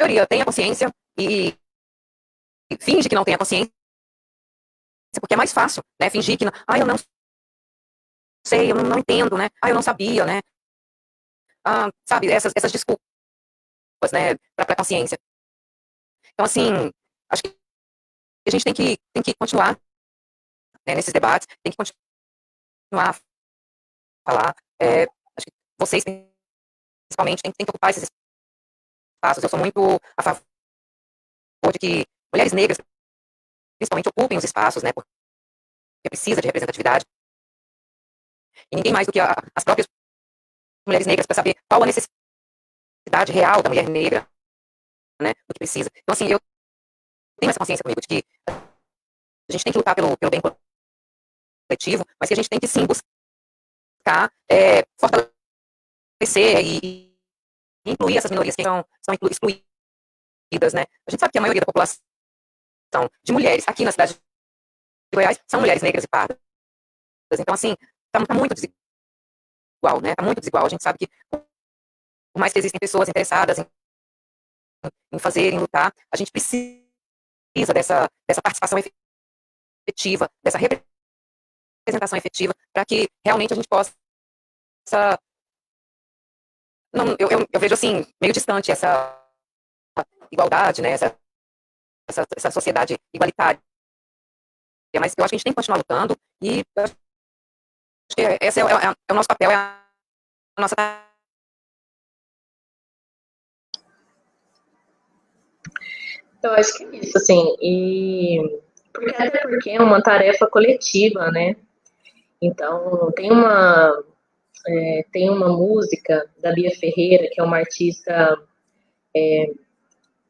maioria tem a consciência e finge que não tem a consciência, porque é mais fácil, né? Fingir que não, eu não sei, eu não entendo, né? Eu não sabia, né? Sabe, essas desculpas, né, pra consciência. Então, assim, acho que a gente tem que continuar, né, nesses debates, tem que continuar a falar. Acho que vocês, principalmente, têm que ocupar esses espaços. Eu sou muito a favor de que mulheres negras, principalmente, ocupem os espaços, né, porque precisa de representatividade. E ninguém mais do que as próprias mulheres negras para saber qual a necessidade real da mulher negra, né, do que precisa. Então, assim, eu tenho essa consciência comigo de que a gente tem que lutar pelo bem coletivo, mas que a gente tem que sim buscar fortalecer e incluir essas minorias que são excluídas, né? A gente sabe que a maioria da população de mulheres aqui na cidade de Goiás são mulheres negras e pardas. Então, assim, tá muito desigual, né? Tá muito desigual. A gente sabe que, por mais que existem pessoas interessadas em fazer, em lutar, a gente precisa dessa participação efetiva, dessa representação efetiva, para que realmente a gente possa. Não, eu vejo assim, meio distante igualdade, né, essa sociedade igualitária. Mas eu acho que a gente tem que continuar lutando e eu acho que esse é o nosso papel, é a nossa. Eu acho que é isso, assim, até porque é uma tarefa coletiva, né? Então, tem uma música da Bia Ferreira, que é uma artista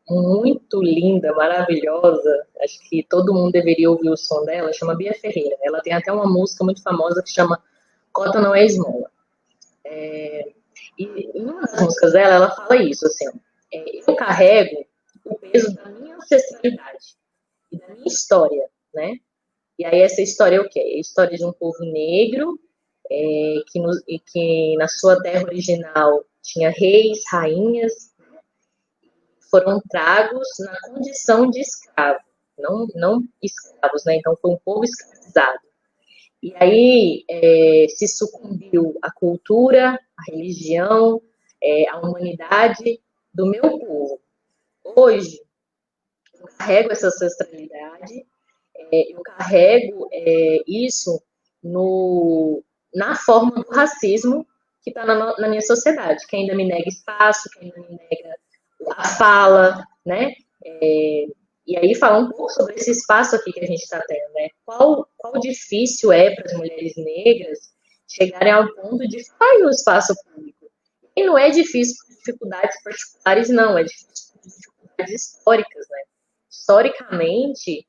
muito linda, maravilhosa. Acho que todo mundo deveria ouvir o som dela. Chama Bia Ferreira. Ela tem até uma música muito famosa que chama Cota Não É Esmola. E em uma das músicas dela, ela fala isso, assim, eu carrego o peso da minha ancestralidade e da minha história, né? E aí essa história é o quê? É a história de um povo negro que na sua terra original tinha reis, rainhas, foram tragos na condição de escravo, não escravos, né? Então foi um povo escravizado. E aí se sucumbiu a cultura, a religião, a humanidade do meu povo. Hoje, eu carrego essa ancestralidade, eu carrego isso na forma do racismo que está na minha sociedade, que ainda me nega espaço, que ainda me nega a fala, né? E aí falar um pouco sobre esse espaço aqui que a gente está tendo, né? Qual difícil é para as mulheres negras chegarem ao ponto de falar no espaço público. E não é difícil por dificuldades particulares, não, é difícil por dificuldades históricas, né? Historicamente,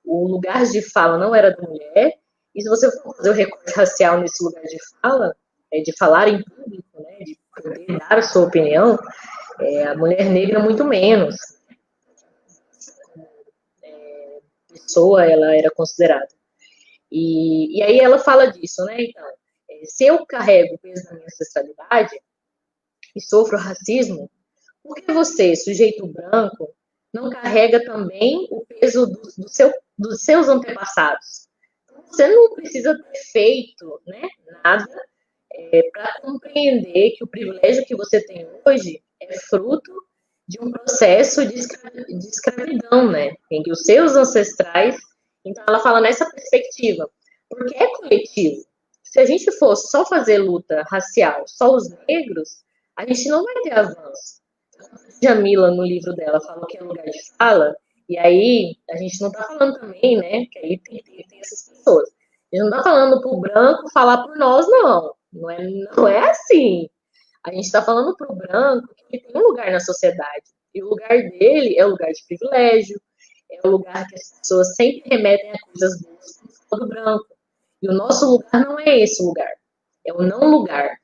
o lugar de fala não era da mulher, e se você for fazer o recorte racial nesse lugar de fala, de falar em público, né, de poder dar a sua opinião, a mulher negra muito menos. Pessoa ela era considerada. E aí ela fala disso, né? Então, se eu carrego o peso da minha ancestralidade e sofro racismo, por que você, sujeito branco, não carrega também o peso dos seus antepassados? Você não precisa ter feito, né, nada para compreender que o privilégio que você tem hoje é fruto de um processo de escravidão, né? Em que os seus ancestrais. Então, ela fala nessa perspectiva, porque é coletivo. Se a gente fosse só fazer luta racial, só os negros, a gente não vai ter avanço. Jamila, no livro dela, fala que é lugar de fala, e aí a gente não está falando também, né? Que aí tem essas pessoas. A gente não está falando para o branco falar por nós, não. Não é assim. A gente está falando para o branco que ele tem um lugar na sociedade. E o lugar dele é o lugar de privilégio, é o lugar que as pessoas sempre remetem a coisas boas como do branco. E o nosso lugar não é esse lugar, é o não lugar.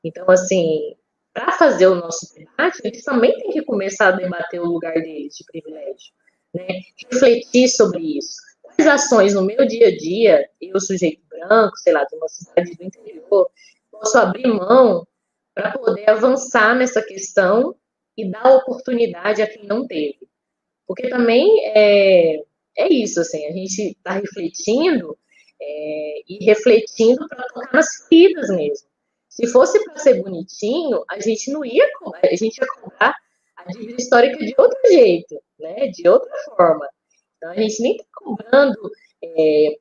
Então, assim, para fazer o nosso debate, eles também têm que começar a debater o lugar deles de privilégio, né? Refletir sobre isso. Quais ações no meu dia a dia, eu, sujeito branco, sei lá, de uma cidade do interior, posso abrir mão para poder avançar nessa questão e dar oportunidade a quem não teve. Porque também é isso, assim, a gente está refletindo e refletindo para tocar nas feridas mesmo. Se fosse para ser bonitinho, a gente não ia cobrar, a gente ia cobrar a dívida histórica de outro jeito, né? De outra forma. Então a gente nem está cobrando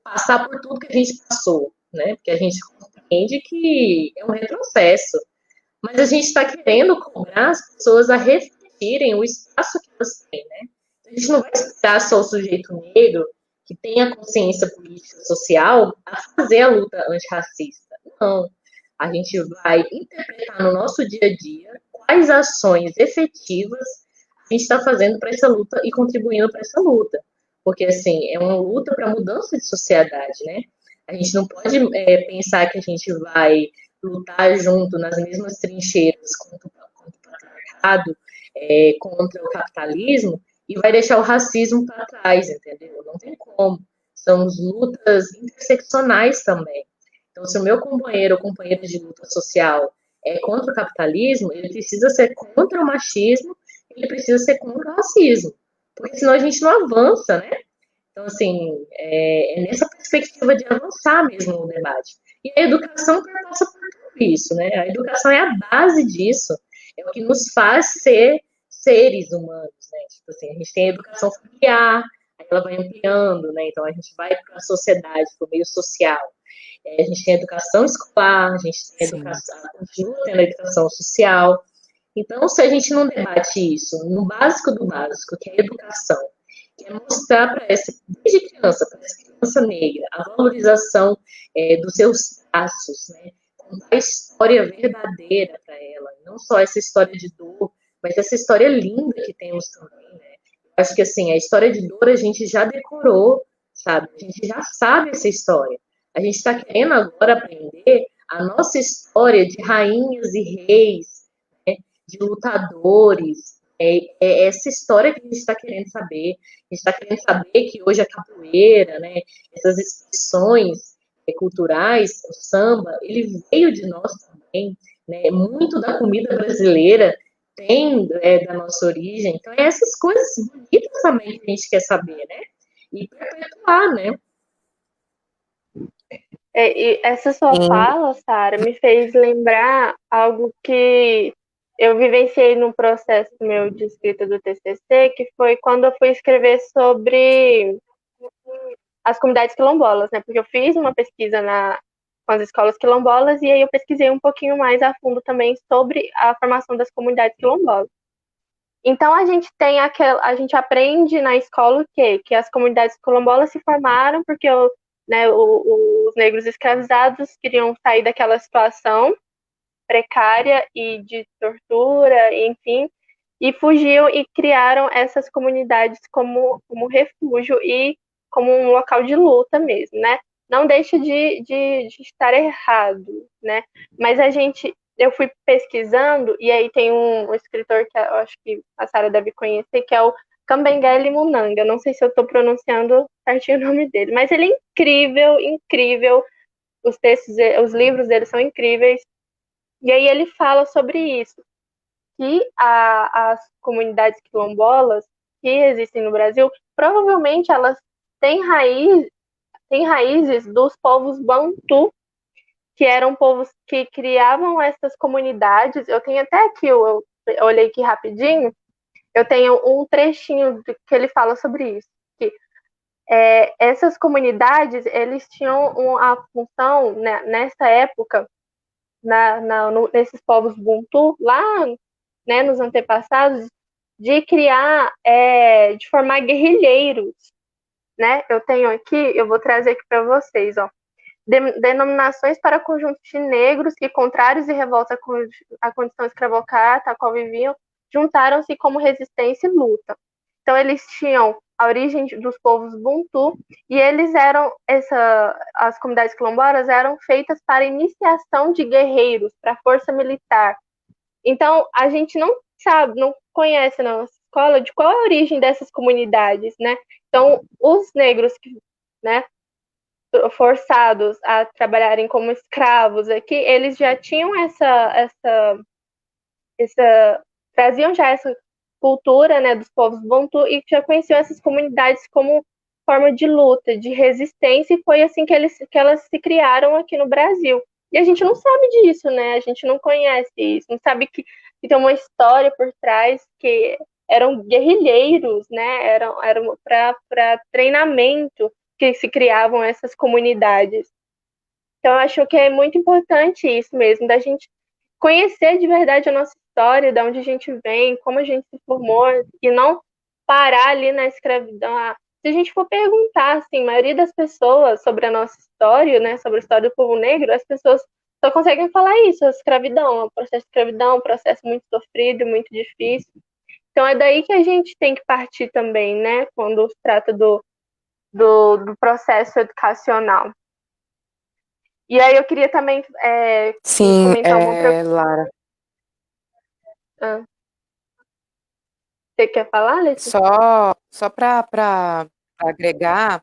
passar por tudo que a gente passou, né? Porque a gente compreende que é um retrocesso. Mas a gente está querendo cobrar as pessoas a refletirem o espaço que elas têm, né? A gente não vai esperar só o sujeito negro que tem a consciência política e social a fazer a luta antirracista. Não. A gente vai interpretar no nosso dia a dia quais ações efetivas a gente está fazendo para essa luta e contribuindo para essa luta. Porque, assim, é uma luta para mudança de sociedade, né? A gente não pode pensar que a gente vai lutar junto nas mesmas trincheiras contra o patriarcado, contra o capitalismo, e vai deixar o racismo para trás, entendeu? Não tem como. São lutas interseccionais também. Então, se o meu companheiro ou companheira de luta social é contra o capitalismo, ele precisa ser contra o machismo, ele precisa ser contra o racismo. Porque senão a gente não avança, né? Então, assim, é nessa perspectiva de avançar mesmo no debate. E a educação passa por tudo isso, né? A educação é a base disso, é o que nos faz ser seres humanos, né? Tipo assim, a gente tem a educação familiar, aí ela vai ampliando, né? Então a gente vai para a sociedade, para o meio social. A gente tem a educação escolar, a gente tem a Sim. educação, continua tendo a educação social. Então, se a gente não debate isso no básico do básico, que é a educação, que é mostrar para essa, desde criança, para essa criança negra, a valorização dos seus traços, né? Contar a história verdadeira para ela, não só essa história de dor, mas essa história linda que temos também, né? Acho que, assim, a história de dor a gente já decorou, sabe? A gente já sabe essa história. A gente está querendo agora aprender a nossa história de rainhas e reis, né? De lutadores, essa história que a gente está querendo saber. A gente está querendo saber que hoje a capoeira, né, essas expressões culturais, o samba, ele veio de nós também, né? Muito da comida brasileira tem da nossa origem. Então, é essas coisas bonitas também que a gente quer saber, né? E perpetuar, né? E essa sua fala, Sara, me fez lembrar algo que eu vivenciei no processo meu de escrita do TCC, que foi quando eu fui escrever sobre as comunidades quilombolas, né? Porque eu fiz uma pesquisa com as escolas quilombolas e aí eu pesquisei um pouquinho mais a fundo também sobre a formação das comunidades quilombolas. Então a gente tem a gente aprende na escola o quê? Que as comunidades quilombolas se formaram porque os negros escravizados queriam sair daquela situação precária e de tortura, enfim, e fugiam e criaram essas comunidades como refúgio e como um local de luta mesmo, né? Não deixa de estar errado, né? Mas eu fui pesquisando, e aí tem um escritor que eu acho que a Sara deve conhecer, que é o Kabengele Munanga. Não sei se eu estou pronunciando certinho o nome dele, mas ele é incrível, incrível. Os textos, os livros dele são incríveis. E aí ele fala sobre isso, que as comunidades quilombolas que existem no Brasil, provavelmente elas têm raízes dos povos Bantu, que eram povos que criavam essas comunidades. Eu tenho até aqui, eu olhei aqui rapidinho, eu tenho um trechinho que ele fala sobre isso. Que essas comunidades, eles tinham a função, né, nessa época, nesses povos Bantu, lá, né, nos antepassados, de criar, de formar guerrilheiros, né? Eu tenho aqui, eu vou trazer aqui para vocês, ó. Denominações para conjuntos de negros que, contrários e revolta à condição escravocrata a qual viviam, juntaram-se como resistência e luta. Então, eles tinham a origem dos povos Bantu e eles as comunidades quilombolas eram feitas para iniciação de guerreiros, para a força militar. Então, a gente não sabe, não conhece na nossa escola de qual é a origem dessas comunidades, né? Então, os negros que, né, forçados a trabalharem como escravos aqui, eles já tinham traziam já essa cultura, né, dos povos Bantu e já conheciam essas comunidades como forma de luta, de resistência, e foi assim que elas se criaram aqui no Brasil. E a gente não sabe disso, né? A gente não conhece isso, não sabe que tem uma história por trás, que eram guerrilheiros, né? Eram para treinamento que se criavam essas comunidades. Então, eu acho que é muito importante isso mesmo, da gente conhecer de verdade a nossa história, de onde a gente vem, como a gente se formou, e não parar ali na escravidão. Se a gente for perguntar, assim, a maioria das pessoas sobre a nossa história, né, sobre a história do povo negro, as pessoas só conseguem falar isso, a escravidão, o processo de escravidão, um processo muito sofrido, muito difícil. Então é daí que a gente tem que partir também, né, quando se trata do processo educacional. E aí eu queria também Sim, comentar uma outra... Lara. Você quer falar, Letícia? Só para agregar,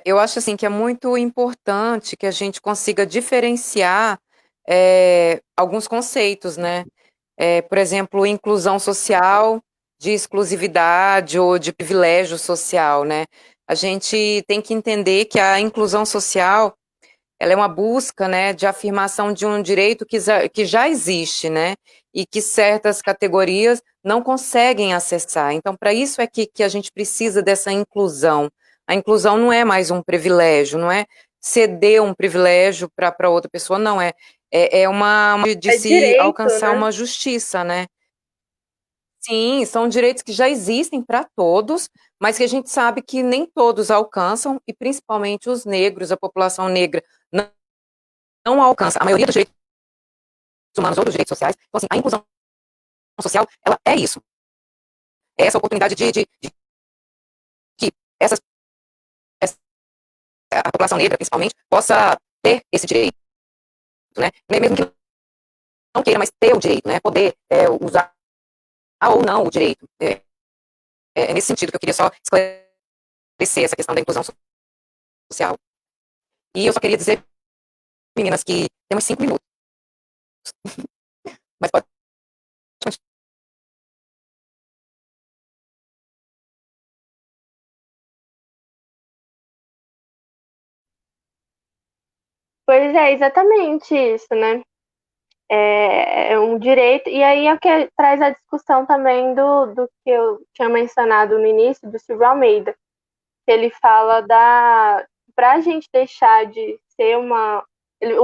eu acho assim que é muito importante que a gente consiga diferenciar alguns conceitos, né? Por exemplo, inclusão social de exclusividade ou de privilégio social, né? A gente tem que entender que a inclusão social ela é uma busca, né, de afirmação de um direito que já existe, né, e que certas categorias não conseguem acessar. Então, para isso é que a gente precisa dessa inclusão. A inclusão não é mais um privilégio, não é ceder um privilégio para outra pessoa, não, é uma de É se direito, alcançar né? uma justiça, né? Sim, são direitos que já existem para todos, mas que a gente sabe que nem todos alcançam, e principalmente os negros, a população negra, não, não alcança a maioria dos direitos humanos ou dos direitos sociais. Então, assim, a inclusão social, ela é isso. É essa oportunidade de que a população negra, principalmente, possa ter esse direito, né? Mesmo que não queira, mas ter o direito, né? Poder usar ou não o direito. É nesse sentido que eu queria só esclarecer essa questão da inclusão social. E eu só queria dizer, meninas, que temos 5 minutos, mas pode continuar. Pois é, exatamente isso, né? É um direito, e aí é o que traz a discussão também do que eu tinha mencionado no início, do Silvio Almeida, que ele fala para a gente deixar de ser uma. Ele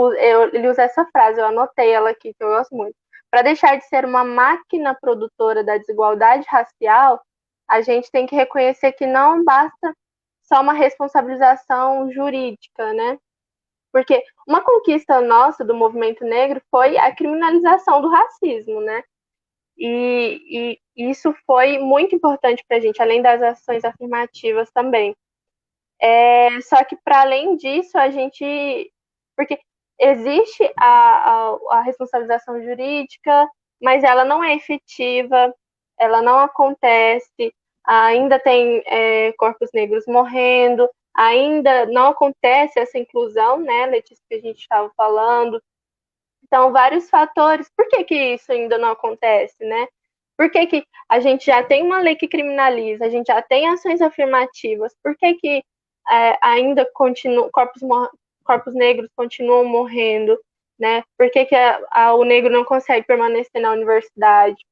usa essa frase, eu anotei ela aqui, que eu gosto muito. Para deixar de ser uma máquina produtora da desigualdade racial, a gente tem que reconhecer que não basta só uma responsabilização jurídica, né? Porque uma conquista nossa do movimento negro foi a criminalização do racismo, né? E isso foi muito importante para a gente, além das ações afirmativas também. Só que, para além disso, a gente. Porque existe a responsabilização jurídica, mas ela não é efetiva, ela não acontece, ainda tem corpos negros morrendo, ainda não acontece essa inclusão, né, Letícia, que a gente estava falando. Então, vários fatores. Por que que isso ainda não acontece, né? Por que que a gente já tem uma lei que criminaliza, a gente já tem ações afirmativas, por que que ainda corpos negros continuam morrendo, né? Por que que o negro não consegue permanecer na universidade?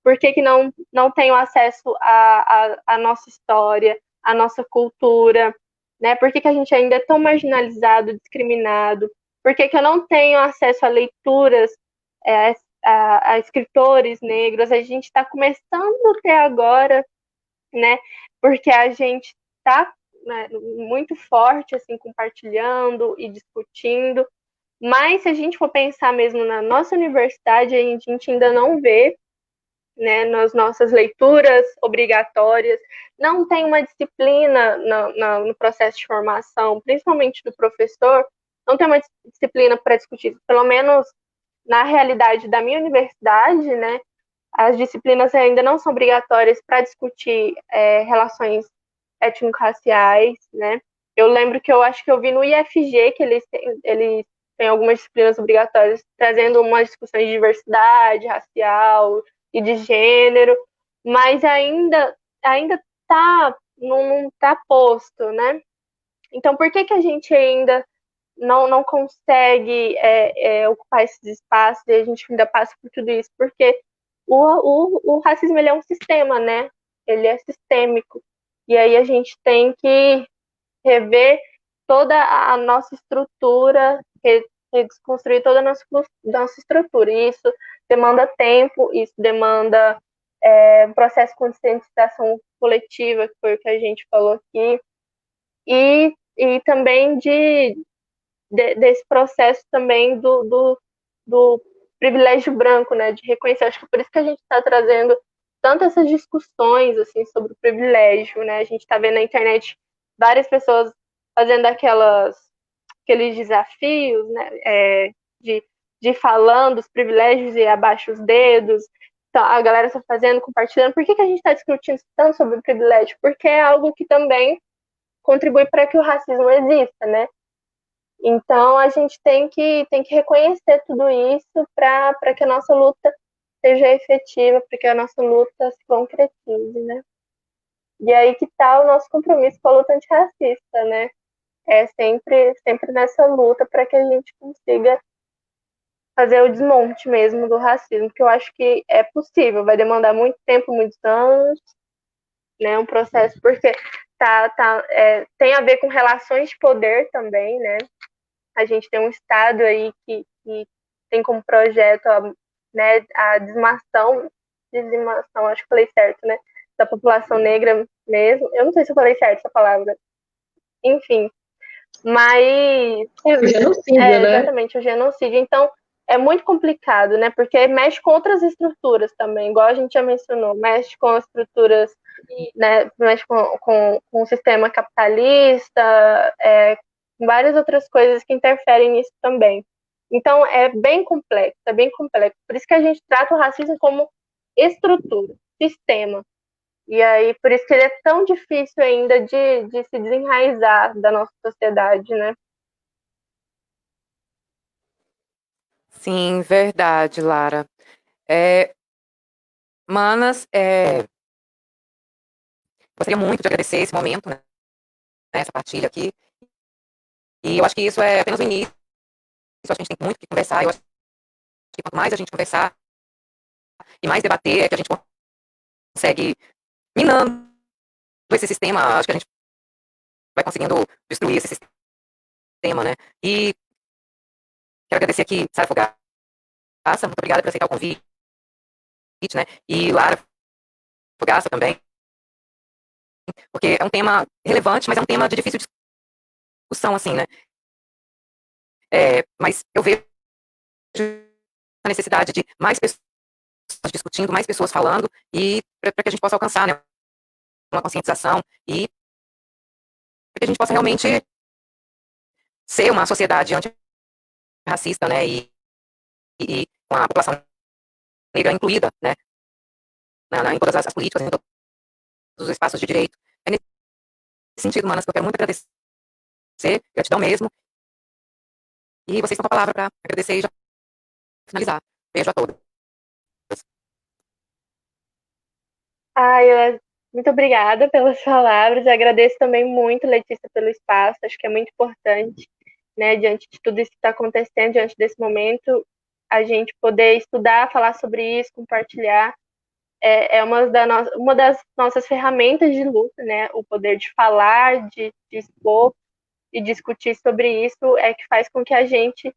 Por que que não tem o acesso à nossa história, à nossa cultura, né? Por que que a gente ainda é tão marginalizado, discriminado? Por que que eu não tenho acesso a leituras, é, a escritores negros? A gente está começando a ter agora, né? Porque a gente está, né, muito forte, assim, compartilhando e discutindo. Mas se a gente for pensar mesmo na nossa universidade, a gente ainda não vê, né, nas nossas leituras obrigatórias, não tem uma disciplina no processo de formação, principalmente do professor, não tem uma disciplina para discutir, pelo menos na realidade da minha universidade, né, as disciplinas ainda não são obrigatórias para discutir relações étnico-raciais, né. Eu lembro que eu acho que eu vi no IFG que eles têm algumas disciplinas obrigatórias trazendo umas discussões de diversidade racial e de gênero, mas ainda não tá posto, né? Então, por que que a gente ainda não consegue ocupar esses espaços e a gente ainda passa por tudo isso? Porque o racismo, ele é um sistema, né? Ele é sistêmico. E aí a gente tem que rever toda a nossa estrutura, desconstruir toda a nossa estrutura. E isso demanda tempo, isso demanda um processo de conscientização coletiva, que foi o que a gente falou aqui, e também desse processo também do privilégio branco, né, de reconhecer. Acho que é por isso que a gente está trazendo tanto essas discussões assim sobre o privilégio, né? A gente está vendo na internet várias pessoas fazendo aqueles desafios, né, de falando os privilégios e abaixo os dedos. Então, a galera está fazendo, compartilhando. Por que que a gente está discutindo tanto sobre o privilégio? Porque é algo que também contribui para que o racismo exista, né? Então, a gente tem que reconhecer tudo isso para que a nossa luta seja efetiva, para que a nossa luta se concretize, né? E aí que está o nosso compromisso com a luta antirracista, né? é sempre nessa luta para que a gente consiga fazer o desmonte mesmo do racismo, que eu acho que é possível, vai demandar muito tempo, muitos anos, né, um processo, porque tem a ver com relações de poder também, né, a gente tem um Estado aí que tem como projeto né, a dizimação, acho que falei certo, né, da população negra mesmo, eu não sei se eu falei certo essa palavra, enfim, mas O genocídio, né? exatamente o genocídio. Então é muito complicado, né? Porque mexe com outras estruturas também, igual a gente já mencionou, mexe com estruturas, né? Mexe com o sistema capitalista, com várias outras coisas que interferem nisso também. Então é bem complexo, é bem complexo. Por isso que a gente trata o racismo como estrutura, sistema. E aí, por isso que ele é tão difícil ainda de se desenraizar da nossa sociedade, né? Sim, verdade, Lara. Manas, gostaria muito de agradecer esse momento, né, essa partilha aqui. E eu acho que isso é apenas o início. A gente tem muito o que conversar. Eu acho que quanto mais a gente conversar e mais debater, é que a gente consegue minando esse sistema. Acho que a gente vai conseguindo destruir esse sistema, né? E quero agradecer aqui, Sara Fogaça, muito obrigada por aceitar o convite, né? E Lara Fogaça também, porque é um tema relevante, mas é um tema de difícil discussão, assim, né? Mas eu vejo a necessidade de mais pessoas discutindo, mais pessoas falando, e para que a gente possa alcançar, né, uma conscientização e para que a gente possa realmente ser uma sociedade antirracista, né, e com a população negra incluída, né, em todas as políticas, em todos os espaços de direito. É nesse sentido, Manas, que eu quero muito agradecer, gratidão mesmo, e vocês estão com a palavra para agradecer e já finalizar. Beijo a todos. Muito obrigada pelas palavras. Eu agradeço também muito, Letícia, pelo espaço. Acho que é muito importante, né, diante de tudo isso que está acontecendo, diante desse momento, a gente poder estudar, falar sobre isso, compartilhar. É uma das nossas ferramentas de luta, né? O poder de falar, de expor e discutir sobre isso é que faz com que a gente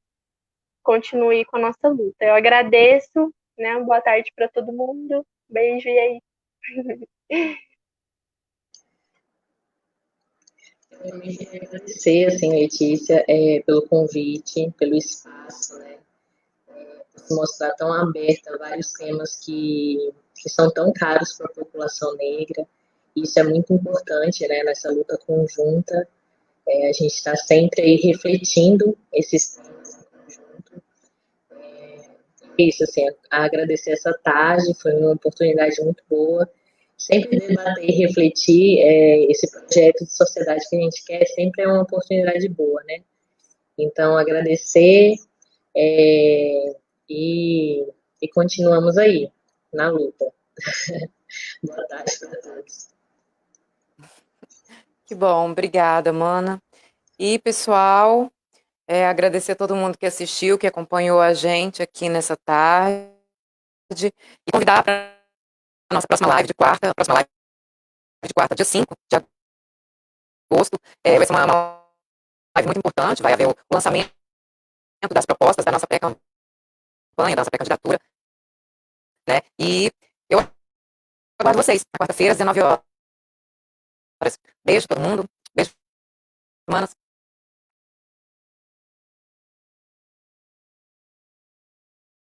continue com a nossa luta. Eu agradeço, né? Boa tarde para todo mundo. Beijo e aí. Eu também queria agradecer, assim, Letícia, pelo convite, pelo espaço, né? Por se mostrar tão aberta a vários temas que são tão caros para a população negra. Isso é muito importante, né, nessa luta conjunta. A gente está sempre aí refletindo esses temas em conjunto. Isso, assim, agradecer essa tarde, foi uma oportunidade muito boa. Sempre debater e refletir esse projeto de sociedade que a gente quer sempre é uma oportunidade boa, né? Então, agradecer e, e continuamos aí, na luta. Boa tarde para todos. Que bom, obrigada, Mana. E, pessoal, agradecer a todo mundo que assistiu, que acompanhou a gente aqui nessa tarde, e convidar para a nossa próxima live de quarta, dia 5 de agosto. Vai ser uma live muito importante, vai haver o lançamento das propostas da nossa pré-campanha, da nossa pré-candidatura, né? E eu aguardo vocês na quarta-feira, às 19 horas. Beijo todo mundo, beijo, manas.